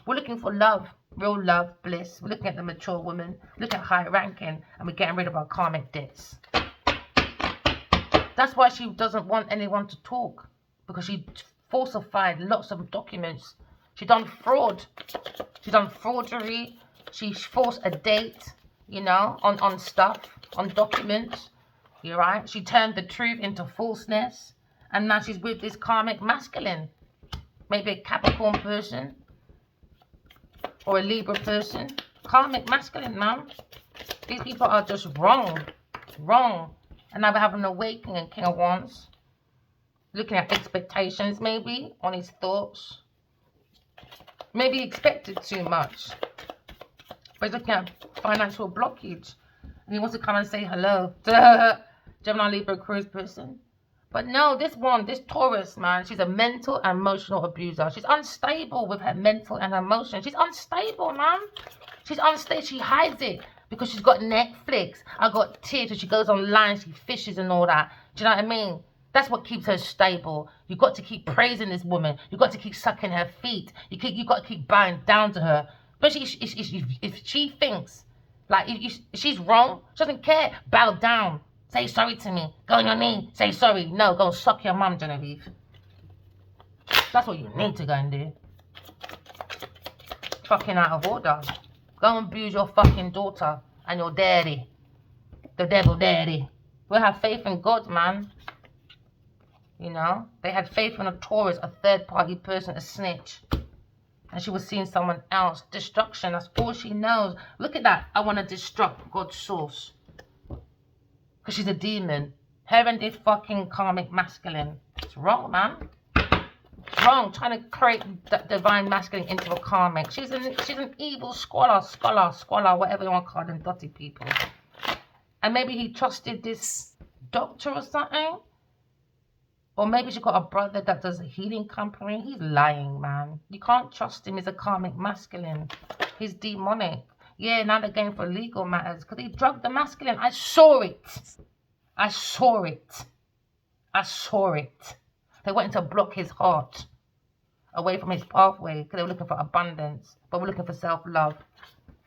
We're looking for love. Real love, bliss. We're looking at the mature woman. Look at high ranking. And we're getting rid of our karmic debts. That's why she doesn't want anyone to talk. Because she falsified lots of documents. She done fraud. She done fraudery. She forced a date, you know, on stuff, on documents. You're right. She turned the truth into falseness. And now she's with this karmic masculine. Maybe a Capricorn person. Or a Libra person. Karmic masculine, man. These people are just wrong. Wrong. And now we have an awakening, King of Wands. Looking at expectations, maybe, on his thoughts. Maybe he expected too much. But he's looking at financial blockage. And he wants to come and say hello. Gemini, Libra, Aquarius person. But no, this Taurus, man, she's a mental and emotional abuser. She's unstable with her mental and emotion. She's unstable, man. She's unstable. She hides it because she's got Netflix. I got tips and she goes online, she fishes and all that. Do you know what I mean? That's what keeps her stable. You've got to keep praising this woman. You've got to keep sucking her feet. You've got to keep bowing down to her. But if she thinks, like, if she's wrong, she doesn't care. Bow down. Say sorry to me. Go on your knee. Say sorry. No, go and suck your mum, Genevieve. That's what you need to go and do. Fucking out of order. Go and abuse your fucking daughter and your daddy. The devil daddy. We'll have faith in God, man. You know? They had faith in a Taurus, a third-party person, a snitch. And she was seeing someone else. Destruction. That's all she knows. Look at that. I want to destruct God's source. Because she's a demon. Her and this fucking karmic masculine. It's wrong, man. It's wrong. Trying to create that divine masculine into a karmic. She's an evil scholar, whatever you want to call them dirty people. And maybe he trusted this doctor or something. Or maybe she got a brother that does a healing company. He's lying, man. You can't trust him. He's a karmic masculine. He's demonic. Yeah, now they're going for legal matters because he drugged the masculine. I saw it. I saw it. I saw it. They went to block his heart away from his pathway because they were looking for abundance. But we're looking for self-love.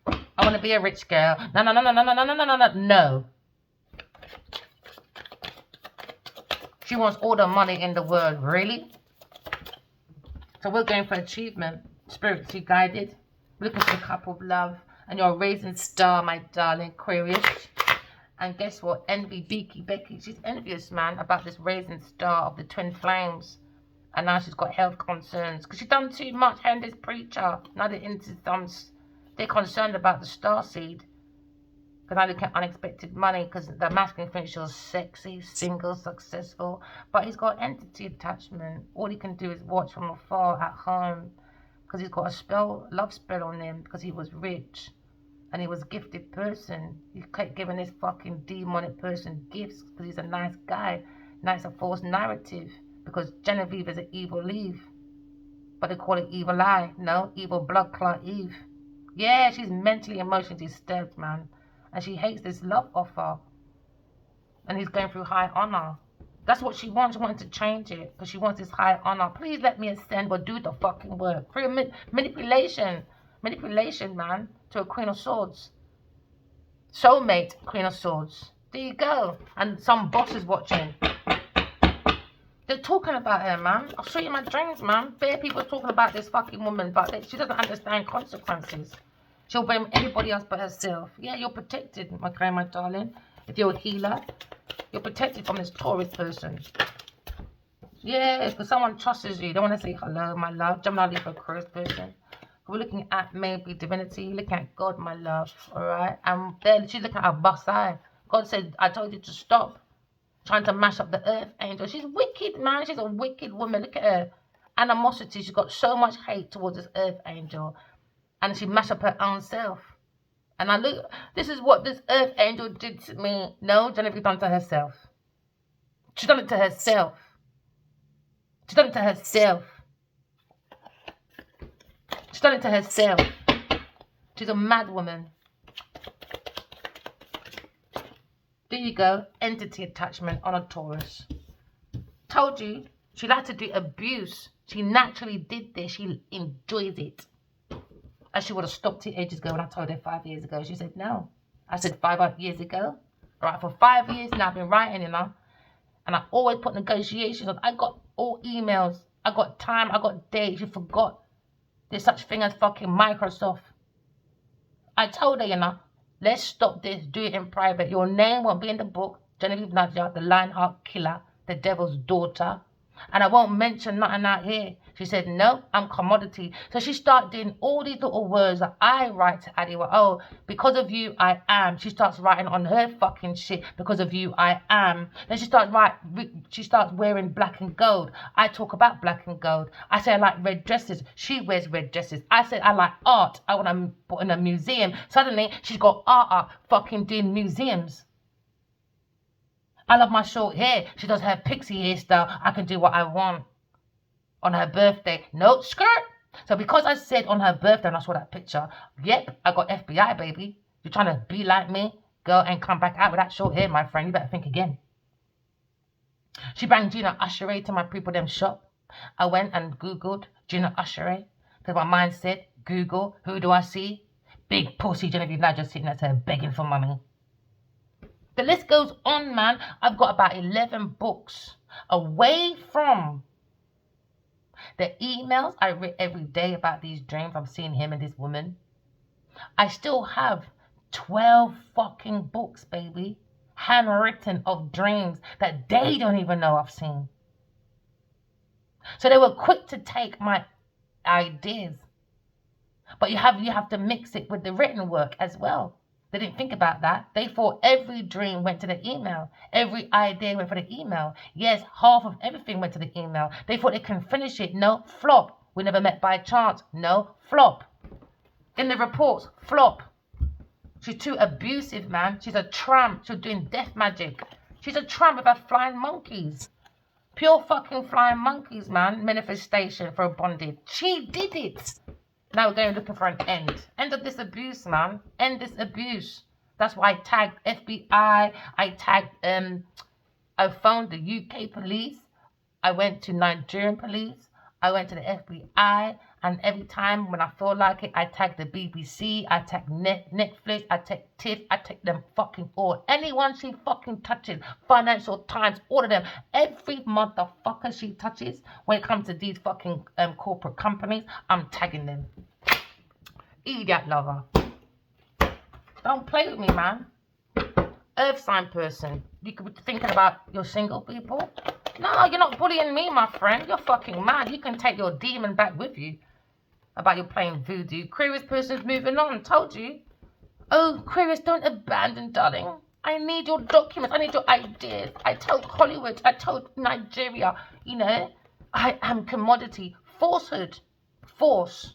I want to be a rich girl. No, no, no, no, no, no, no, no, no, no, no. She wants all the money in the world. Really? So we're going for achievement. Spiritually guided. Looking for the cup of love. And you're a raising star, my darling Aquarius. And guess what? Envy, Becky, she's envious, man, about this raising star of the twin flames. And now she's got health concerns. Because she's done too much, her and this preacher. Now they're concerned about the star seed. Because now they get unexpected money. Because the masculine thinks you're sexy, single, successful. But he's got entity attachment. All he can do is watch from afar at home. Because he's got a love spell on him. Because he was rich. And he was a gifted person. He kept giving this fucking demonic person gifts because he's a nice guy. Now it's a false narrative because Genevieve is an evil Eve. But they call it evil eye. No, evil blood clot Eve. Yeah, she's mentally, emotionally disturbed, man. And she hates this love offer. And he's going through high honor. That's what she wants. She wants to change it because she wants this high honor. Please let me ascend, but do the fucking work. Through manipulation. Manipulation, man. To a Queen of Swords. Soulmate, Queen of Swords. There you go. And some boss is watching. They're talking about her, man. I'll show you my dreams, man. Bare people talking about this fucking woman, but she doesn't understand consequences. She'll blame everybody else but herself. Yeah, you're protected, my darling. If you're a healer, you're protected from this Taurus person. Yeah, because someone trusts you. They want to say hello, my love. Gemini, Libra, Aquarius person. We're looking at maybe divinity, looking at God, my love, all right? And then she's looking at her bus eye. God said, I told you to stop trying to mash up the earth angel. She's wicked, man. She's a wicked woman. Look at her animosity. She's got so much hate towards this earth angel. And she mashed up her own self. And I look, this is what this earth angel did to me. No, Genevieve done to herself. She's done it to herself. She's done it to herself. She's done it to herself. She's a mad woman. There you go. Entity attachment on a Taurus. Told you. She likes to do abuse. She naturally did this. She enjoys it. And she would have stopped it ages ago when I told her 5 years ago. She said no. I said 5 years ago. All right, for 5 years now I've been writing, you know. And I always put negotiations on. I got all emails. I got time. I got dates. You forgot. There's such thing as fucking Microsoft. I told her, you know, let's stop this. Do it in private. Your name won't be in the book. Genevieve Nadia, the Lionheart Killer, the Devil's Daughter. And I won't mention nothing out here. She said, no, I'm commodity. So she started doing all these little words that I write to Adiwa. Oh, because of you, I am. She starts writing on her fucking shit. Because of you, I am. Then she starts wearing black and gold. I talk about black and gold. I say I like red dresses. She wears red dresses. I said I like art. I want to put in a museum. Suddenly, she's got art fucking doing museums. I love my short hair. She does her pixie hairstyle. I can do what I want. On her birthday, no skirt. So because I said on her birthday, and I saw that picture, yep, I got FBI, baby. You're trying to be like me? Go and come back out with that short hair, my friend. You better think again. She brought Gina Usheray to my people them shop. I went and Googled Gina Usheray. Because my mind said, Google, who do I see? Big pussy Genevieve Nadia sitting next to her begging for money. The list goes on, man. I've got about 11 books away from the emails I read every day about these dreams. I'm seeing him and this woman. I still have 12 fucking books, baby. Handwritten of dreams that they don't even know I've seen. So they were quick to take my ideas. But you have to mix it with the written work as well. They didn't think about that. They thought every dream went to the email. Every idea went for the email. Yes, half of everything went to the email. They thought they can finish it. No, flop. We never met by chance. No, flop. In the reports, flop. She's too abusive, man. She's a tramp. She's doing death magic. She's a tramp with her flying monkeys. Pure fucking flying monkeys, man. Manifestation for a bondage. She did it. Now we're going looking for an end. End of this abuse, man. End this abuse. That's why I tagged FBI. I tagged, I found the UK police. I went to Nigerian police. I went to the FBI. And every time when I feel like it, I tag the BBC, I tag Netflix, I tag TIFF, I tag them fucking all. Anyone she fucking touches, Financial Times, all of them. Every motherfucker she touches, when it comes to these fucking corporate companies, I'm tagging them. Idiot lover. Don't play with me, man. Earth sign person. You could be thinking about your single people. No, you're not bullying me, my friend. You're fucking mad. You can take your demon back with you. About you playing voodoo. Aquarius person's moving on. Told you. Oh, Aquarius, don't abandon, darling. I need your documents. I need your ideas. I told Hollywood. I told Nigeria. You know, I am commodity. Falsehood. Force.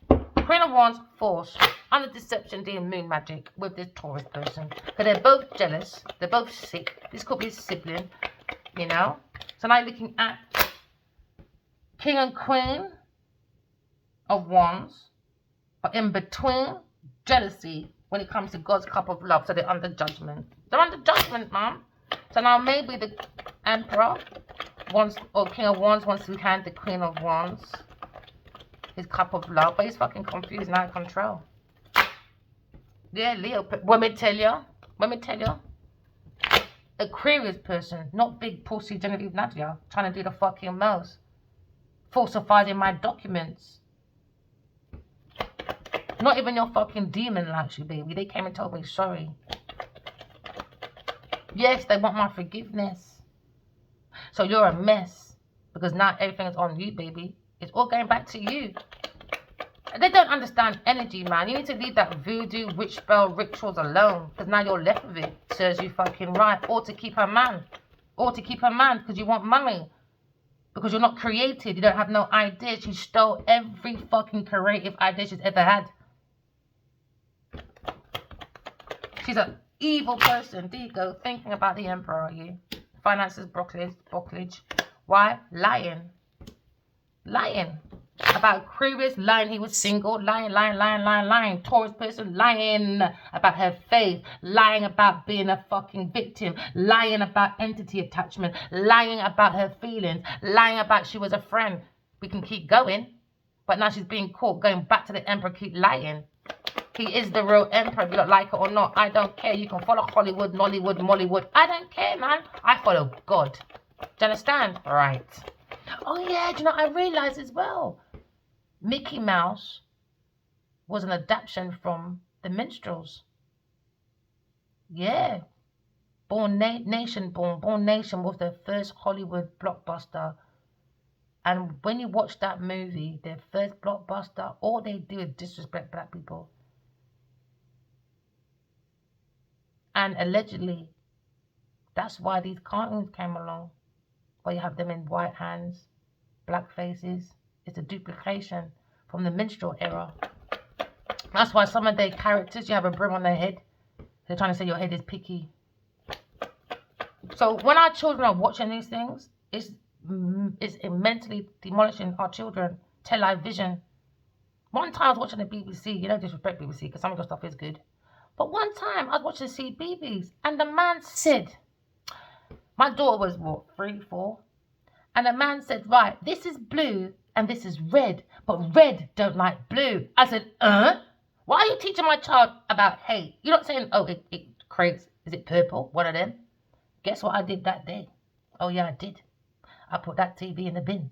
Queen of Wands, force. Under deception, doing moon magic with this Taurus person. Because they're both jealous. They're both sick. This could be a sibling. You know. So now you're looking at King and Queen of Wands, but in between, jealousy when it comes to God's cup of love. So they're under judgment. They're under judgment, man. So now maybe the Emperor wants, or King of Wands wants to hand the Queen of Wands his cup of love, but he's fucking confused and out of control. Yeah, Leo. Let me tell you. Aquarius person, not big pussy Genevieve Nadia, trying to do the fucking most. Falsifying my documents. Not even your fucking demon likes you, baby. They came and told me sorry. Yes, they want my forgiveness. So you're a mess. Because now everything is on you, baby. It's all going back to you. They don't understand energy, man. You need to leave that voodoo, witch spell, rituals alone. Because now you're left with it. Serves you fucking right. Or to keep her man. Because you want money. Because you're not creative. You don't have no ideas. She stole every fucking creative idea she's ever had. She's an evil person. There you go. Thinking about the Emperor, are you? Finances, brokerage. Why? Lying. About Aquarius, lying he was single. Lying. Taurus person, lying about her faith. Lying about being a fucking victim. Lying about entity attachment. Lying about her feelings. Lying about she was a friend. We can keep going. But now she's being caught going back to the Emperor, keep lying. He is the real Emperor, if you don't like it or not. I don't care. You can follow Hollywood, Nollywood, Mollywood. I don't care, man. I follow God. Do you understand? Right. Oh, yeah. Do you know, I realised as well. Mickey Mouse was an adaptation from the Minstrels. Yeah. Born Nation was their first Hollywood blockbuster. And when you watch that movie, their first blockbuster, all they do is disrespect black people. And allegedly, that's why these cartoons came along. Where you have them in white hands, black faces. It's a duplication from the minstrel era. That's why some of their characters, you have a brim on their head. They're trying to say your head is picky. So when our children are watching these things, it's mentally demolishing our children. Television. One time I was watching the BBC. You don't disrespect BBC because some of your stuff is good. But one time I was watching CBeebies and the man said, my daughter was what, 3, 4? And the man said, right, this is blue and this is red, but red don't like blue. I said, why are you teaching my child about hate? You're not saying, oh, it creates, is it purple? One of them. Guess what I did that day? Oh, yeah, I did. I put that TV in the bin.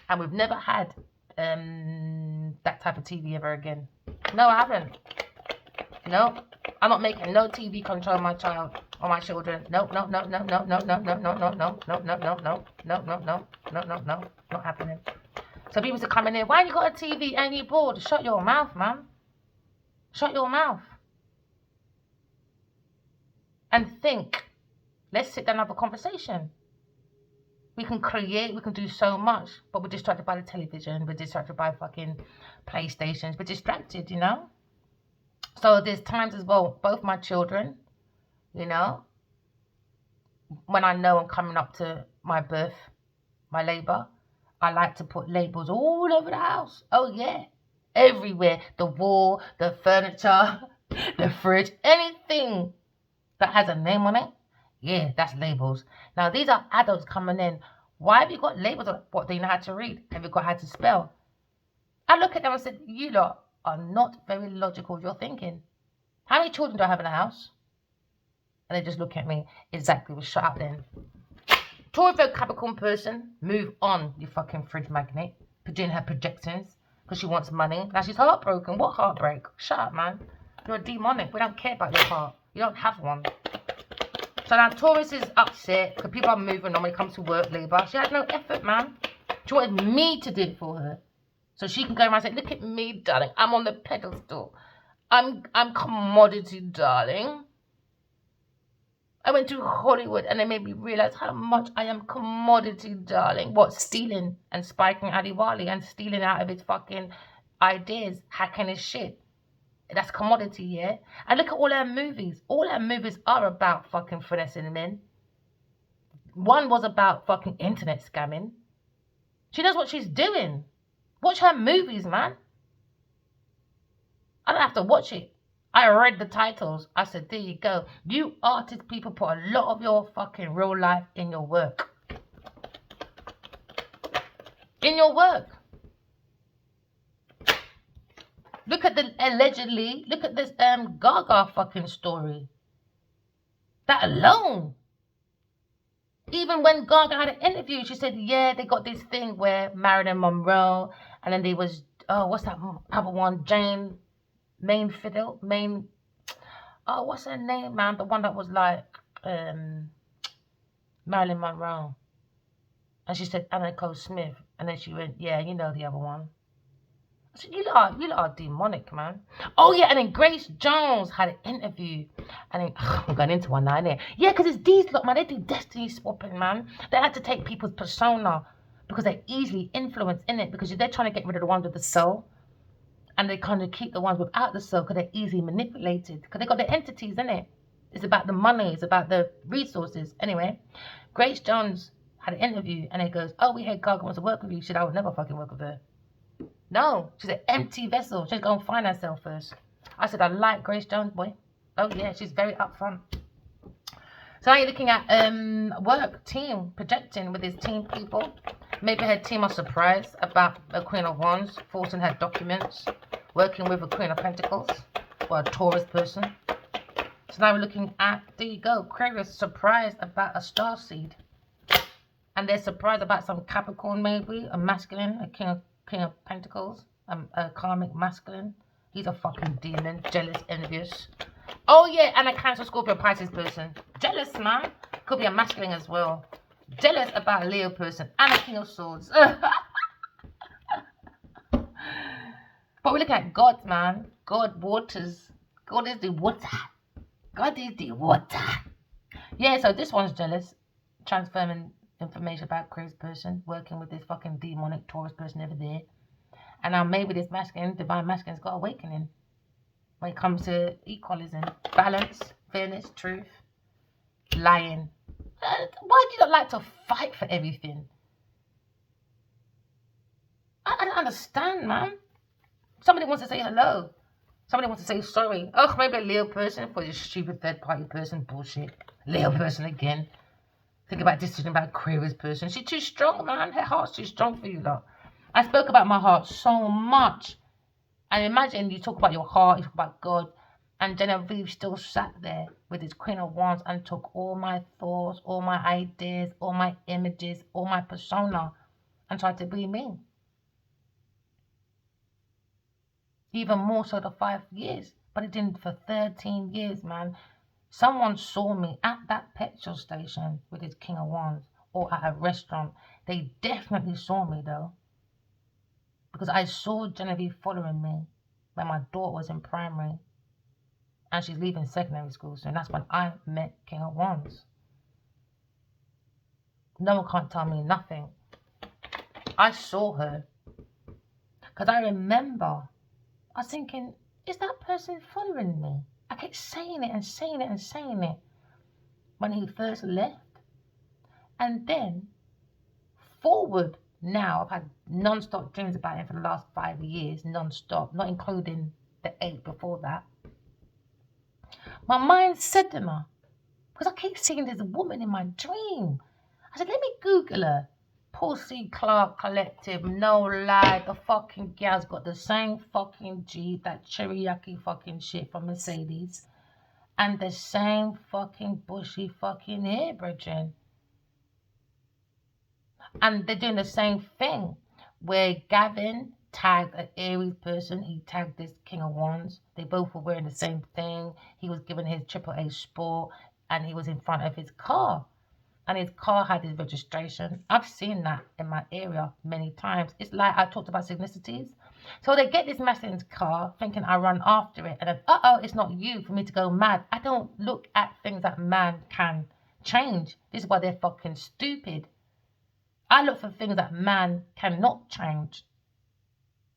And we've never had that type of TV ever again. No, I haven't. No, I'm not making no TV control my child or my children. No, not happening. So people are coming in, why you got a TV and you bored? Shut your mouth, man. Shut your mouth. And think. Let's sit down and have a conversation. We can create, we can do so much, but we're distracted by the television, we're distracted by fucking PlayStations, we're distracted, you know? So there's times as well, both my children, you know, when I know I'm coming up to my birth, my labour, I like to put labels all over the house. Oh, yeah. Everywhere. The wall, the furniture, the fridge, anything that has a name on it. Yeah, that's labels. Now, these are adults coming in. Why have you got labels on what they know how to read? Have you got how to spell? I look at them and said, you lot are not very logical with your thinking. How many children do I have in the house? And they just look at me. Exactly. Well, shut up then. Taurus Capricorn person, move on, you fucking fridge magnet. Doing her projections because she wants money. Now she's heartbroken. What heartbreak? Shut up, man. You're a demonic. We don't care about your heart. You don't have one. So now Taurus is upset because people are moving on when it comes to work, labour. She had no effort, man. She wanted me to do it for her. So she can go around and say, look at me, darling. I'm on the pedestal. I'm commodity, darling. I went to Hollywood and they made me realize how much I am commodity, darling. What, stealing and spiking Ali Wali and stealing out of his fucking ideas, hacking his shit. That's commodity, yeah? And look at all her movies. All her movies are about fucking finessing men. One was about fucking internet scamming. She knows what she's doing. Watch her movies, man. I don't have to watch it. I read the titles. I said, there you go. You artist people put a lot of your fucking real life in your work. In your work. Look at the, allegedly, look at this Gaga fucking story. That alone. Even when Gaga had an interview, she said, yeah, they got this thing where Marilyn Monroe, and then there was, oh, what's that other one? Oh, what's her name, man? The one that was like Marilyn Monroe. And she said Anna Nicole Smith. And then she went, yeah, you know the other one. I said, you lot are demonic, man. Oh, yeah, and then Grace Jones had an interview. And then, I'm going into one now, innit? Yeah, because it's these lot, man. They do destiny swapping, man. They had to take people's persona because they're easily influenced in it because they're trying to get rid of the ones with the soul. And they kind of keep the ones without the soul because they're easily manipulated. Because they got the entities, in it. It's about the money. It's about the resources. Anyway, Grace Jones had an interview. And it goes, oh, we heard Gaga wants to work with you. She said, I would never fucking work with her. No. She's an empty vessel. She's going to find herself first. I said, I like Grace Jones, boy. Oh, yeah. She's very upfront. So now you're looking at work, team, projecting with his team people. Maybe her team are surprised about a Queen of Wands, forcing her documents, working with a Queen of Pentacles, or a Taurus person. So now we're looking at, there you go, Aquarius surprised about a star seed. And they're surprised about some Capricorn maybe, a masculine, a King of Pentacles, a karmic masculine. He's a fucking demon, jealous, envious. Oh yeah, and a Cancer, Scorpio, Pisces person. Jealous, man. Could be a masculine as well. Jealous about a Leo person and a King of Swords. But we look at God, man. God waters. God is the water. God is the water. Yeah, so this one's jealous. Transferring information about Chris person. Working with this fucking demonic Taurus person over there. And now maybe this masculine, divine masculine's got awakening. When it comes to equalism. Balance, fairness, truth. Lying. Why do you not like to fight for everything? I don't understand, man. Somebody wants to say hello. Somebody wants to say sorry. Oh, maybe a Leo person for this stupid third-party person. Bullshit. Leo person again. Think about decision about Aquarius person. She's too strong, man. Her heart's too strong for you, lot. I spoke about my heart so much. And imagine you talk about your heart, you talk about God. And Genevieve still sat there with his Queen of Wands and took all my thoughts, all my ideas, all my images, all my persona and tried to be me. Even more so the 5 years. But it didn't for 13 years, man. Someone saw me at that petrol station with his King of Wands or at a restaurant. They definitely saw me though. Because I saw Genevieve following me when my daughter was in primary. And she's leaving secondary school soon. That's when I met King of Wands. No one can't tell me nothing. I saw her. Because I remember, I was thinking, is that person following me? I kept saying it and saying it and saying it. When he first left. And then, forward now, I've had non-stop dreams about him for the last 5 years. Non-stop. Not including the 8 before that. My mind said to me, because I keep seeing this woman in my dream. I said, let me Google her. Pussy Clark Collective, no lie. The fucking gal's got the same fucking Jeep, that teriyaki fucking shit from Mercedes, and the same fucking bushy fucking hair, brethren. And they're doing the same thing where Gavin tagged an Aries person. He tagged this King of Wands. They both were wearing the same thing. He was given his AAA Sport and he was in front of his car. And his car had his registration. I've seen that in my area many times. It's like I talked about synchronicities. So they get this mess in his car thinking I run after it. And then, it's not you for me to go mad. I don't look at things that man can change. This is why they're fucking stupid. I look for things that man cannot change.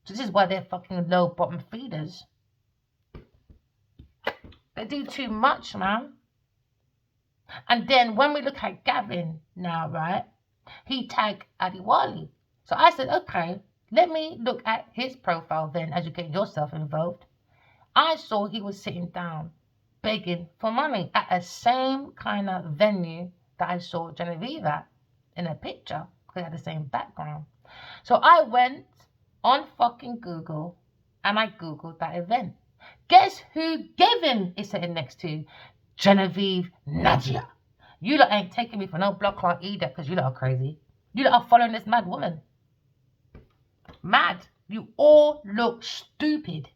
So this is why they're fucking low bottom feeders. They do too much, man. And then when we look at Gavin now, right, he tagged Adiwali. So I said, okay, let me look at his profile then as you get yourself involved. I saw he was sitting down begging for money at a same kind of venue that I saw Genevieve at in a picture. They had the same background. So I went on fucking Google and I Googled that event. Guess who Gavin is sitting next to? Genevieve Nadia. You lot ain't taking me for no blood clot either because you lot are crazy. You lot are following this mad woman. Mad. You all look stupid.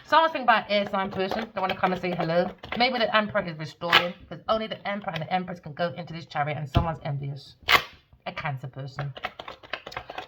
Someone think about an air sign person. They want to come and say hello. Maybe the emperor is restoring because only the emperor and the empress can go into this chariot and someone's envious. A Cancer person.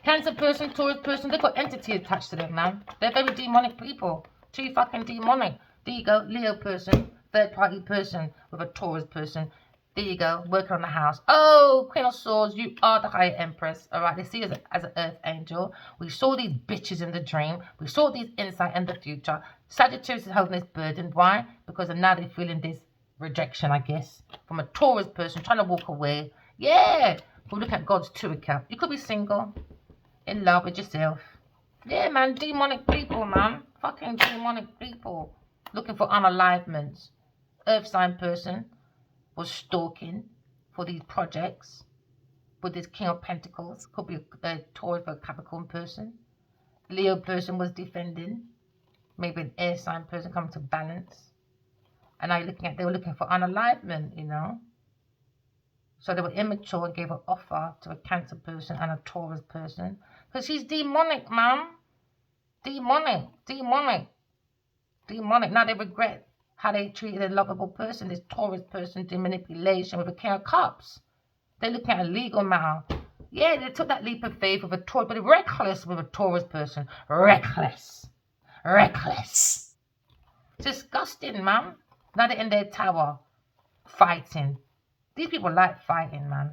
Cancer person, Taurus person, they've got entity attached to them, man. They're very demonic people. Too fucking demonic. There you go, Leo person, third party person with a Taurus person. There you go, working on the house. Oh, Queen of Swords, you are the higher empress. All right, they see us as an earth angel. We saw these bitches in the dream. We saw these insight in the future. Sagittarius is holding this burden. Why? Because now they're feeling this rejection, I guess, from a Taurus person trying to walk away. Yeah, we look at God's true account. You could be single, in love with yourself. Yeah, man, demonic people, man. Fucking demonic people. Looking for unalivements. Earth sign person was stalking for these projects with this King of Pentacles. Could be a Taurus or a Capricorn person. Leo person was defending. Maybe an air sign person coming to balance. And now you're looking at, they were looking for unalivement, you know. So they were immature and gave an offer to a Cancer person and a Taurus person. Because she's demonic, man. Demonic. Now they regret how they treated a lovable person, this Taurus person, doing manipulation with a King of Cups. They're looking at a legal matter. Yeah, they took that leap of faith with a Taurus, but reckless with a Taurus person. Reckless. Disgusting, man. Now they're in their tower, fighting. These people like fighting, man.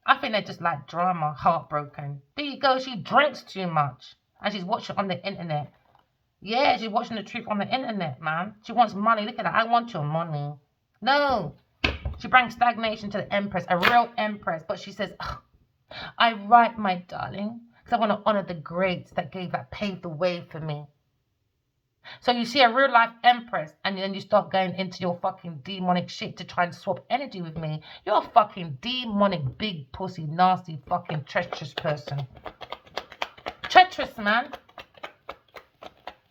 I think they just like drama, heartbroken. There you go, she drinks too much. And she's watching on the internet. Yeah, she's watching the truth on the internet, man. She wants money. Look at that. I want your money. No. She brings stagnation to the empress, a real empress. But she says, I write, my darling, because I want to honor the greats that paved the way for me. So you see a real life empress and then you start going into your fucking demonic shit to try and swap energy with me. You're a fucking demonic, big pussy, nasty, fucking treacherous person. Treacherous, man.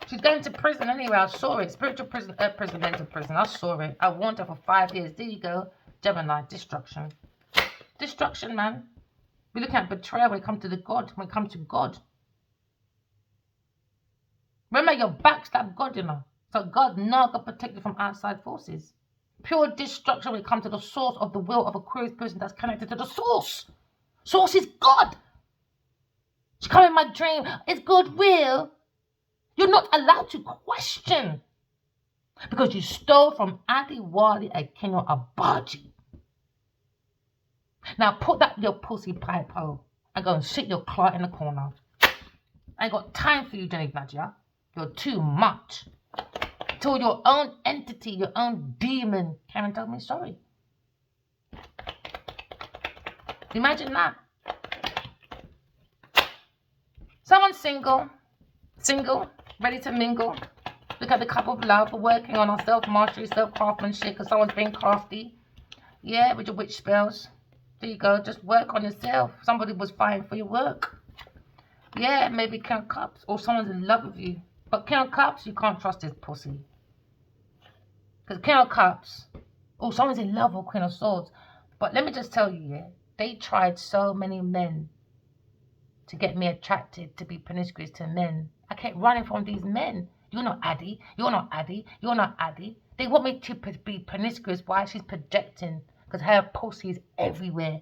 She's going to prison anyway. I saw it. Spiritual prison, mental prison. I saw it. I warned her for 5 years. There you go. Gemini, destruction. Destruction, man. We're looking at betrayal when it comes to God. Remember, your backstab God, you know. So God now got protected from outside forces. Pure destruction when it comes to the source of the will of a Aquarius person that's connected to the source. Source is God. She come in my dream. It's good will. You're not allowed to question. Because you stole from Adiwali a King of Abaji. Now put that your pussy pipe hole and go and sit your clot in the corner. I ain't got time for you, Jenny Nadia. You're too much. Till your own entity, your own demon came and told me sorry. Imagine that. Someone single, ready to mingle. Look at the cup of love. We're working on our self-mastery, self-craftsmanship because someone's being crafty. Yeah, with your witch spells. There you go. Just work on yourself. Somebody was fighting for your work. Yeah, maybe King of Cups. Or someone's in love with you. But King of Cups, you can't trust this pussy. Because King of Cups, oh, someone's in love with Queen of Swords. But let me just tell you, yeah, they tried so many men to get me attracted to be promiscuous to men. I kept running from these men. You're not Addy. You're not Addy. You're not Addy. They want me to be promiscuous while she's projecting. Because her pussy is everywhere.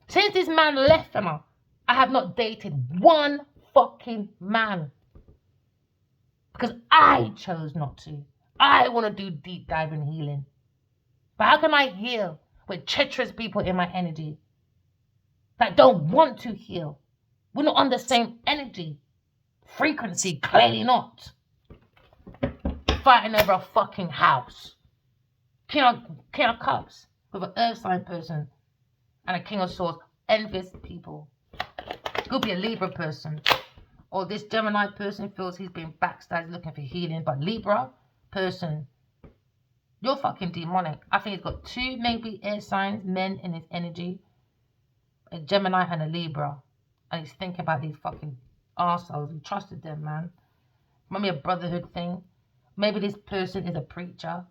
Since this man left Emma, I have not dated one fucking man. Because I chose not to. I want to do deep diving healing. But how can I heal with treacherous people in my energy that don't want to heal? We're not on the same energy. Frequency, clearly not. Fighting over a fucking house. King of Cups with an earth sign person and a King of Swords. Envious people. Could be a Libra person. Or this Gemini person feels he's been backstabbed looking for healing. But Libra person, you're fucking demonic. I think he's got two maybe air signs, men in his energy. A Gemini and a Libra. And he's thinking about these fucking arseholes. He trusted them, man. Maybe a brotherhood thing. Maybe this person is a preacher.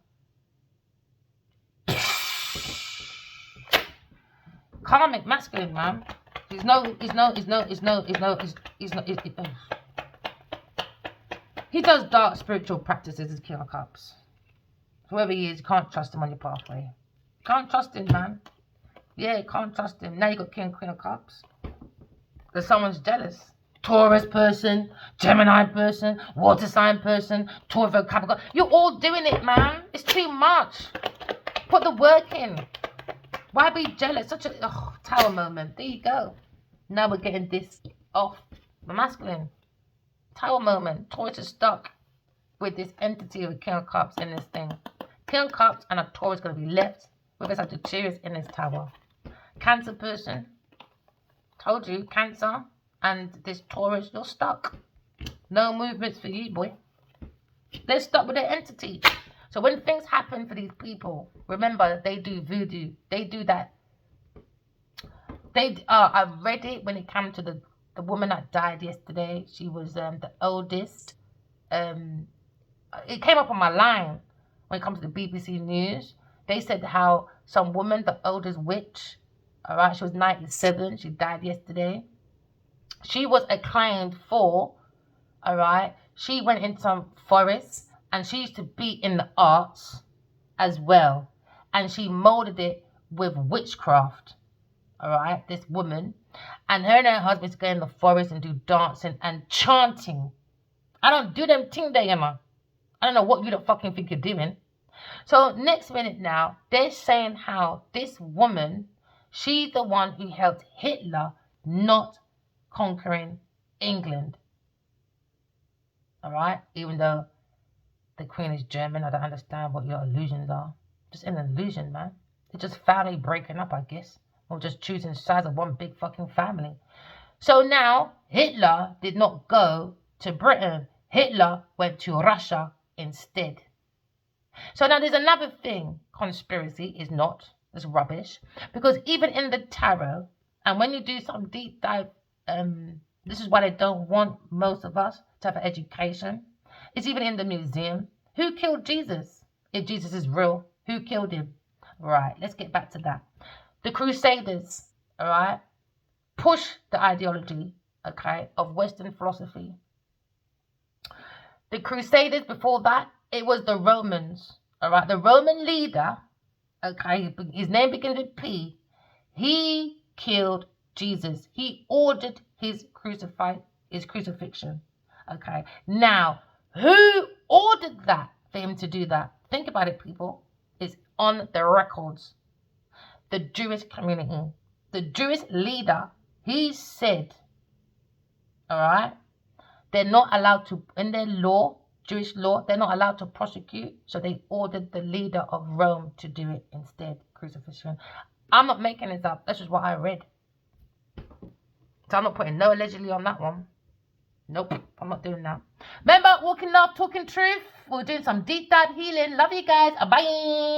Karmic masculine, man. He's no. He does dark spiritual practices as King of Cups. Whoever he is, you can't trust him on your pathway. Can't trust him, man. Yeah, you can't trust him. Now you got Queen of Cups. Because someone's jealous. Taurus person, Gemini person, water sign person, Taurus, Capricorn. You're all doing it, man. It's too much. Put the work in. Why be jealous? Such a tower moment. There you go. Now we're getting this off the masculine. Tower moment. Taurus is stuck with this entity of a King of Cups in this thing. King of Cups and a Taurus going to be left with a Sagittarius in this tower. Cancer person. Told you, Cancer and this Taurus, you're stuck. No movements for you, boy. They're stuck with their entity. So when things happen for these people, remember, they do voodoo. They do that. I read it when it came to the woman that died yesterday. She was the oldest. It came up on my line when it comes to the BBC News. They said how some woman, the oldest witch, all right, she was 97. She died yesterday. She was acclaimed for, all right, she went into some forest and she used to be in the arts as well. And she molded it with witchcraft, all right, this woman. And her husband's go in the forest and do dancing and chanting. I don't do them thing there, I don't know what you don't fucking think you're doing. So next minute now, they're saying how this woman, she's the one who helped Hitler not conquering England. All right? Even though the Queen is German, I don't understand what your illusions are. Just an illusion, man. It's just family breaking up, I guess. Or just choosing sides of one big fucking family. So now, Hitler did not go to Britain. Hitler went to Russia instead. So now there's another thing. Conspiracy is not. It's rubbish. Because even in the tarot, and when you do some deep dive, this is why they don't want most of us to have an education. It's even in the museum. Who killed Jesus? If Jesus is real, who killed him? Right, let's get back to that. The Crusaders, all right, push the ideology, okay, of Western philosophy. The Crusaders, before that, it was the Romans, all right. The Roman leader, okay, his name begins with P. He killed Jesus. He ordered his crucifixion, okay. Now, who ordered that for him to do that? Think about it, people. It's on the records. The Jewish community, the Jewish leader, he said, all right, they're not allowed to, in their law, Jewish law, they're not allowed to prosecute. So they ordered the leader of Rome to do it instead, crucifixion. I'm not making this up. That's just what I read. So I'm not putting no allegedly on that one. Nope, I'm not doing that. Remember, walking love, talking truth. We're doing some deep dive healing. Love you guys. Bye.